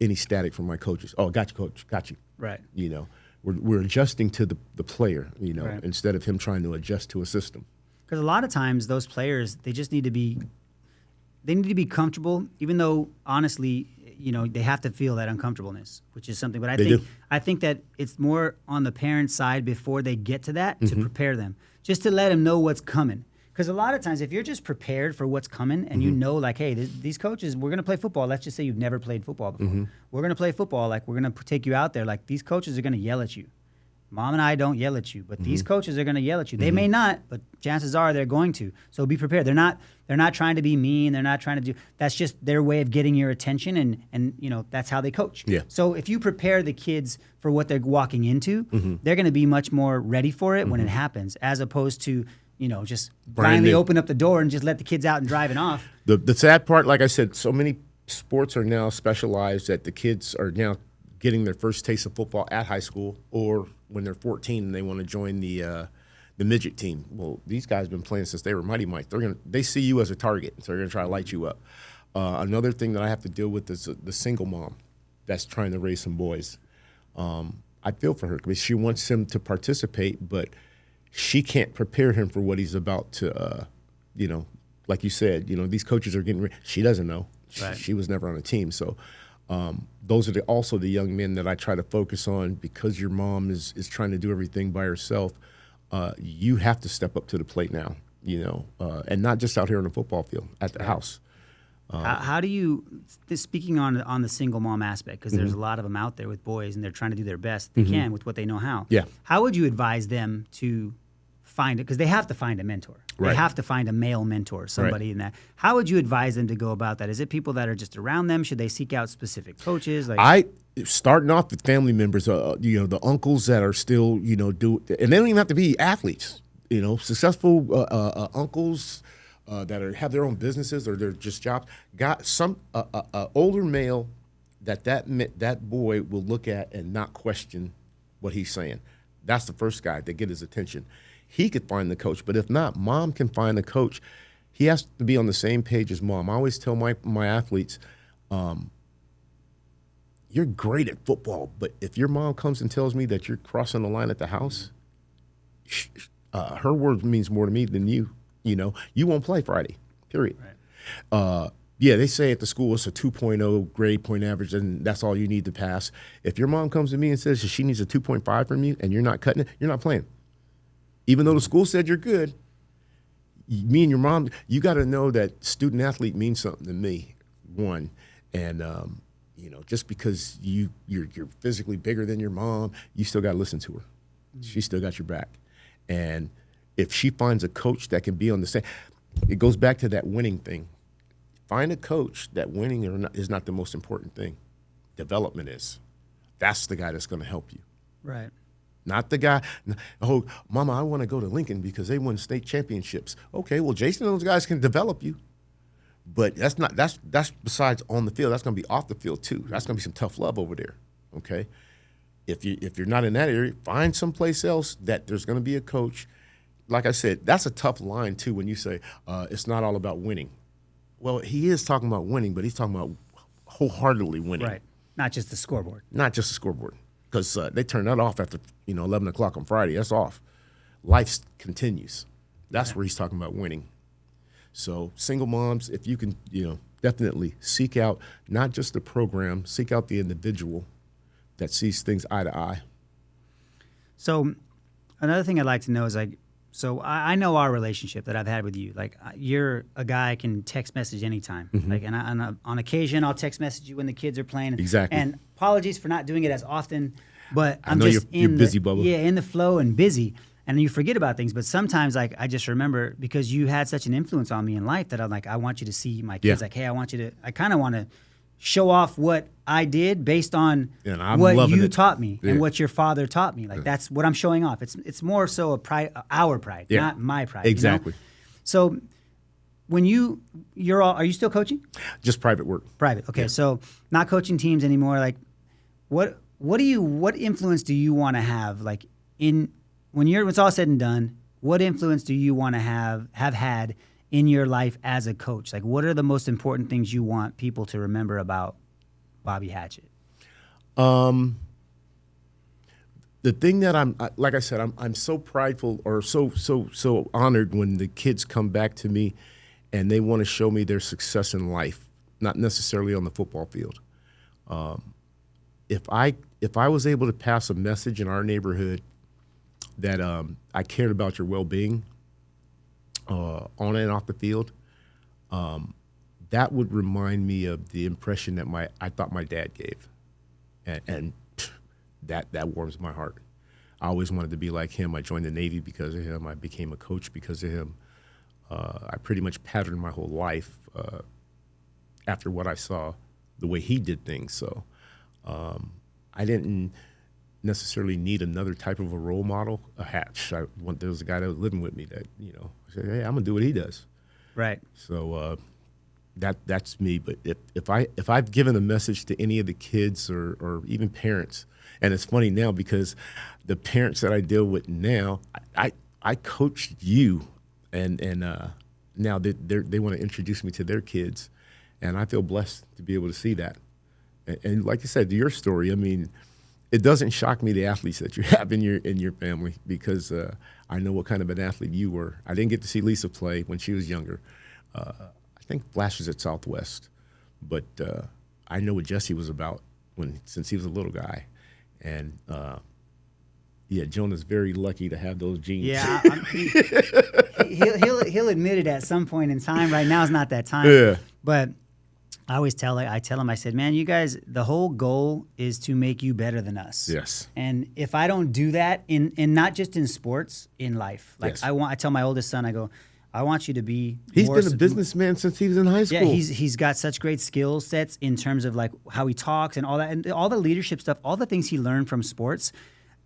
any static from my coaches. Oh, got you, coach, got you. Right. You know, we're adjusting to the player, you know, instead of him trying to adjust to a system. Because a lot of times those players, they just need to be comfortable, even though honestly, you know, they have to feel that uncomfortableness, which is something. But I think that it's more on the parent's side before they get to that to prepare them, just to let them know what's coming. Because a lot of times, if you're just prepared for what's coming and you know, like, hey, these coaches, we're going to play football. Let's just say you've never played football before. We're going to play football. Like, we're going to take you out there. Like, these coaches are going to yell at you. Mom and I don't yell at you, but these coaches are going to yell at you. They may not, but chances are they're going to. So be prepared. They're not trying to be mean. They're not trying to do. That's just their way of getting your attention, and you know, that's how they coach. Yeah. So if you prepare the kids for what they're walking into, they're going to be much more ready for it when it happens, as opposed to, you know, just blindly open up the door and just let the kids out and driving off. The sad part, like I said, so many sports are now specialized that the kids are now getting their first taste of football at high school, or when they're 14 and they want to join the midget team. Well, these guys have been playing since they were Mighty Mike. They see you as a target, so they're going to try to light you up. Another thing that I have to deal with is the single mom that's trying to raise some boys. I feel for her because she wants him to participate, but she can't prepare him for what he's about to, you know, like you said, you know, these coaches are getting ready. She doesn't know. Right. She was never on a team. So those are also the young men that I try to focus on, because your mom is trying to do everything by herself. You have to step up to the plate now, you know, and not just out here on the football field, at the house. How do you, speaking on the single mom aspect, because there's a lot of them out there with boys and they're trying to do their best they can with what they know how. Yeah. How would you advise them to find it? Because they have to find a mentor. They Right. have to find a male mentor, somebody in that. How would you advise them to go about that? Is it people that are just around them? Should they seek out specific coaches? Like, Starting off with family members, you know, the uncles that are still, you know, and they don't even have to be athletes, you know, successful uncles that have their own businesses or they're just jobs. Got some older male that boy will look at and not question what he's saying. That's the first guy to get his attention. He could find the coach, but if not, mom can find the coach. He has to be on the same page as mom. I always tell my athletes, you're great at football, but if your mom comes and tells me that you're crossing the line at the house, her word means more to me than you. You know, you won't play Friday, period. Right. Yeah, they say at the school it's a 2.0 grade point average, and that's all you need to pass. If your mom comes to me and says she needs a 2.5 from you and you're not cutting it, you're not playing. Even though the school said you're good, me and your mom, you got to know that student athlete means something to me, one. And, you know, just because you're physically bigger than your mom, you still got to listen to her. She still got your back. And if she finds a coach that can be on the same, it goes back to that winning thing. Find a coach that winning is not the most important thing. Development is. That's the guy that's going to help you. right. Not the guy, oh, mama, I want to go to Lincoln because they won state championships. Okay, well, Jason and those guys can develop you. But that's besides on the field. That's going to be off the field, too. That's going to be some tough love over there, okay? If you're not in that area, find someplace else that there's going to be a coach. Like I said, that's a tough line, too, when you say it's not all about winning. Well, he is talking about winning, but he's talking about wholeheartedly winning. Right. Not just the scoreboard. Not just the scoreboard. Because they turn that off after 11 o'clock on Friday. That's off. Life continues. That's where he's talking about winning. So single moms, if you can, definitely seek out not just the program, seek out the individual that sees things eye to eye. So another thing I'd like to know is, like, So I know our relationship that I've had with you. Like you're a guy I can text message anytime. Like, and on occasion I'll text message you when the kids are playing. Exactly. And apologies for not doing it as often, but I I'm know just you're busy, Bubba. Yeah, in the flow and busy, and you forget about things. But sometimes, like I just remember because you had such an influence on me in life that I'm like, I want you to see my kids. Yeah. Like, hey, I kind of want to show off what I did based on I'm what loving you it. taught me Yeah. and what your father taught me. Like that's what I'm showing off. It's more so our pride, Yeah. not my pride. You know? Exactly. So when are you still coaching? Just private work. Private. Okay. So not coaching teams anymore. Like what influence do you want to have like when it's all said and done, what influence do you want to have had in your life as a coach? Like what are the most important things you want people to remember about Bobby Hatchett? The thing that like I said, I'm so prideful or so honored when the kids come back to me and they want to show me their success in life, not necessarily on the football field. If I was able to pass a message in our neighborhood that I cared about your well-being on and off the field, that would remind me of the impression that I thought my dad gave, and that warms my heart. I always wanted to be like him. I joined the Navy because of him. I became a coach because of him. I pretty much patterned my whole life after what I saw, the way he did things. So I didn't necessarily need another type of a role model. There was a guy that was living with me that I said, hey, I'm gonna do what he does. Right. So that's me. But if I've given a message to any of the kids or even parents, and it's funny now because the parents that I deal with now, I coached you, and now they want to introduce me to their kids, and I feel blessed to be able to see that. And like you said, to your story, I mean, it doesn't shock me the athletes that you have in your family because I know what kind of an athlete you were. I didn't get to see Lisa play when she was younger. I think flashes at Southwest, but I know what Jesse was about since he was a little guy, and Jonah's very lucky to have those genes. Yeah, he'll admit it at some point in time. Right now is not that time. Yeah. But I always tell him, I said, man, you guys, the whole goal is to make you better than us. Yes. And if I don't do that in not just in sports, in life, like Yes. I tell my oldest son, I go, I want you to be. He's been a businessman since he was in high school. Yeah, he's got such great skill sets in terms of like how he talks and all that, and all the leadership stuff, all the things he learned from sports.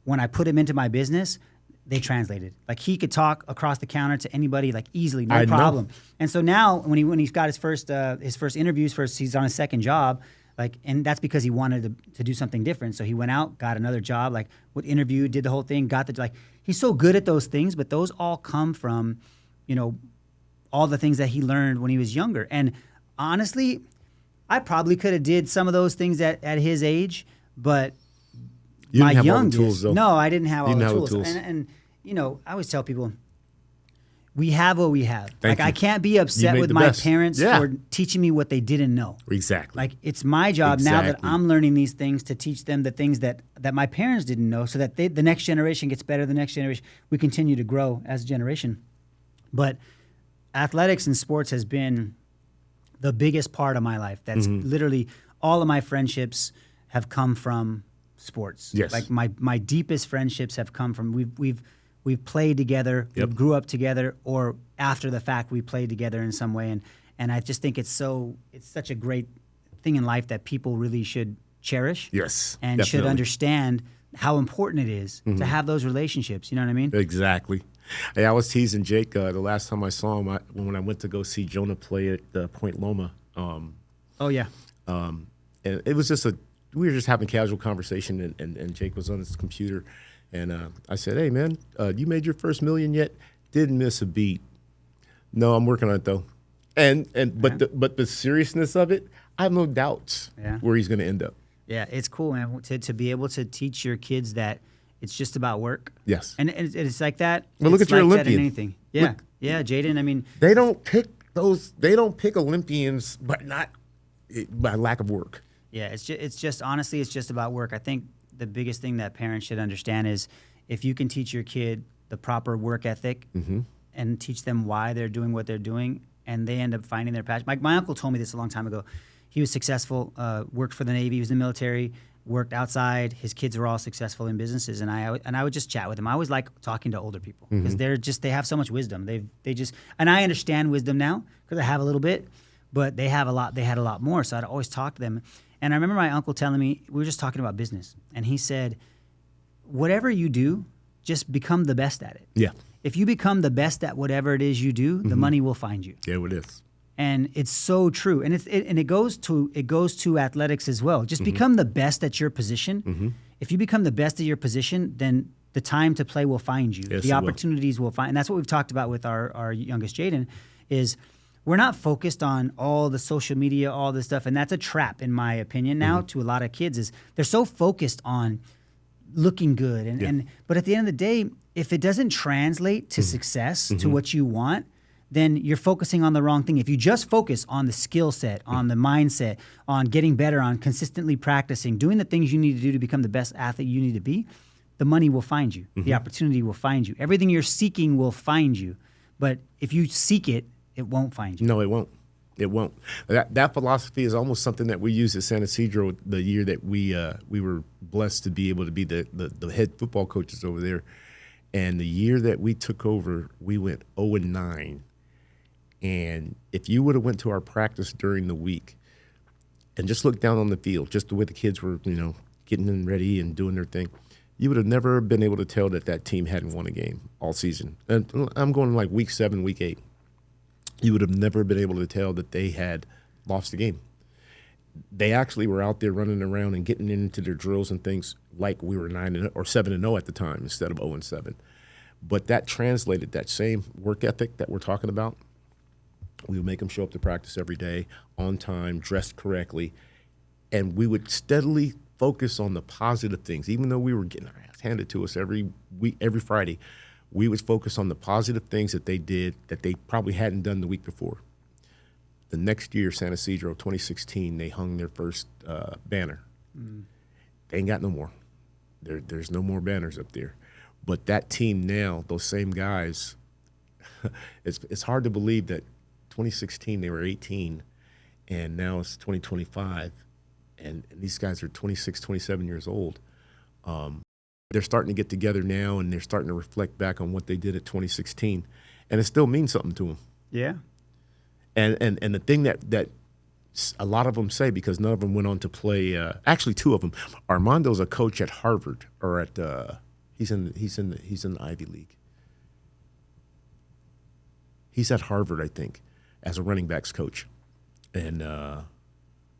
When I put him into my business, they translated. Like he could talk across the counter to anybody like easily, no problem. And so now when he's got his first interviews, he's on his second job, like, and that's because he wanted to do something different. So he went out, got another job, like would interview, did the whole thing, he's so good at those things, but those all come from, all the things that he learned when he was younger. And honestly, I probably could have did some of those things at his age, but You my didn't have all the youngest, tools, though. no, I didn't have all You the didn't have tools. the tools. And I always tell people, we have what we have. Thank I you. can't be You upset made with the my best. parents Yeah. for teaching me what they didn't know. Exactly. Like it's my job now that Exactly. I'm learning these things to teach them the things that my parents didn't know, so that the next generation gets better. The next generation, we continue to grow as a generation. But athletics and sports has been the biggest part of my life. That's literally all of my friendships have come from sports. Yes. Like my deepest friendships have come from we've played together, Yep. we grew up together, or after the fact we played together in some way. And I just think it's such a great thing in life that people really should cherish. Yes, And should definitely. understand how important it is to have those relationships. You know what I mean? Exactly. Hey, I was teasing Jake the last time I saw him when I went to go see Jonah play at Point Loma. Oh yeah. And it was we were just having casual conversation, and Jake was on his computer, and I said, "Hey man, you made your first million yet?" Didn't miss a beat. No, I'm working on it though. But the seriousness of it, I have no doubts where he's going to end up. Yeah, it's cool, man, to be able to teach your kids that it's just about work. Yes. And it's like that. Well, look It's at your like that in Olympian. anything. Yeah. Look. Yeah, Jaden, I mean, They don't pick Olympians, but not by lack of work. yeah, it's just honestly, it's just about work. I think the biggest thing that parents should understand is if you can teach your kid the proper work ethic and teach them why they're doing what they're doing, and they end up finding their passion. My uncle told me this a long time ago. He was successful, worked for the Navy, he was in the military, worked outside. His kids were all successful in businesses, and I would just chat with him. I always like talking to older people because they have so much wisdom. They just, and I understand wisdom now because I have a little bit, but they had a lot more. So I'd always talk to them. And I remember my uncle telling me, we were just talking about business, and he said, whatever you do, just become the best at it. Yeah. If you become the best at whatever it is you do, the money will find you. Yeah, it is. And it's so true, and it goes to athletics as well. Just become the best at your position. If you become the best at your position, then the time to play will find you. Yes, the opportunities will find, and that's what we've talked about with our youngest Jaden. Is we're not focused on all the social media, all this stuff, and that's a trap, in my opinion. Now to a lot of kids is they're so focused on looking good, but at the end of the day, if it doesn't translate to success, to what you want, then you're focusing on the wrong thing. If you just focus on the skill set, on the mindset, on getting better, on consistently practicing, doing the things you need to do to become the best athlete you need to be, the money will find you. The opportunity will find you. Everything you're seeking will find you. But if you seek it, it won't find you. No, it won't. It won't. That philosophy is almost something that we used at San Ysidro the year that we were blessed to be able to be the head football coaches over there. And the year that we took over, we went 0-9. And if you would have went to our practice during the week and just looked down on the field, just the way the kids were, getting them ready and doing their thing, you would have never been able to tell that team hadn't won a game all season. And I'm going like week 7, week 8. You would have never been able to tell that they had lost the game. They actually were out there running around and getting into their drills and things like we were 9 or 7-0 at the time instead of 0-7. But that translated that same work ethic that we're talking about. We would make them show up to practice every day, on time, dressed correctly, and we would steadily focus on the positive things. Even though we were getting our ass handed to us every week, every Friday, we would focus on the positive things that they did that they probably hadn't done the week before. The next year, San Ysidro, 2016, they hung their first banner. They ain't got no more. There's no more banners up there. But that team now, those same guys, it's hard to believe that 2016 they were 18, and now it's 2025, and these guys are 26, 27 years old. They're starting to get together now, and they're starting to reflect back on what they did at 2016, and it still means something to them. Yeah. And the thing that a lot of them say, because none of them went on to play. Actually, 2 of them. Armando's a coach at Harvard, or at he's in the Ivy League. He's at Harvard, I think, as a running backs coach, and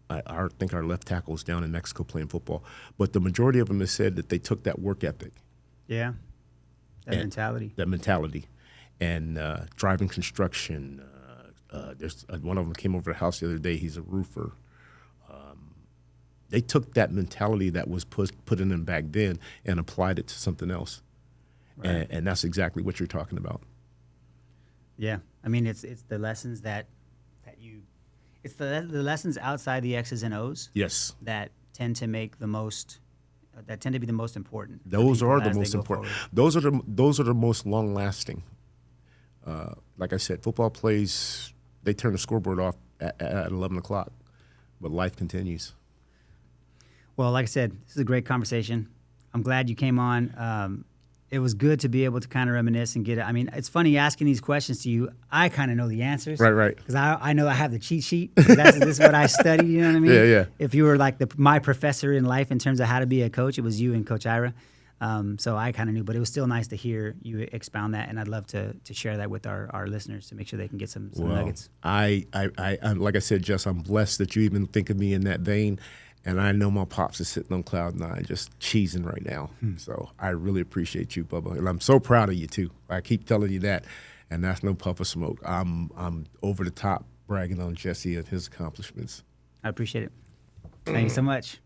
I think our left tackle is down in Mexico playing football. But the majority of them have said that they took that work ethic. Yeah. That mentality. And driving construction. There's one of them came over to the house the other day. He's a roofer. They took that mentality that was put in them back then and applied it to something else. Right. And that's exactly what you're talking about. Yeah. I mean, it's the lessons it's the lessons outside the X's and O's. Yes. That tend to make the most, that tend to be the most important. Those are the most important. Those are the most long lasting. Like I said, football plays, they turn the scoreboard off at 11 o'clock, but life continues. Well, like I said, this is a great conversation. I'm glad you came on. It was good to be able to kind of reminisce and get it. I mean, it's funny asking these questions to you. I kind of know the answers. Right. Because I know I have the cheat sheet. This is what I study, you know what I mean? Yeah. If you were like my professor in life in terms of how to be a coach, it was you and Coach Ira. So I kind of knew, but it was still nice to hear you expound that, and I'd love to share that with our listeners to make sure they can get some nuggets. I'm like I said, Jess, I'm blessed that you even think of me in that vein. And I know my pops is sitting on cloud 9, just cheesing right now. So I really appreciate you, Bubba. And I'm so proud of you, too. I keep telling you that, and that's no puff of smoke. I'm over the top bragging on Jesse and his accomplishments. I appreciate it. Thank you so much.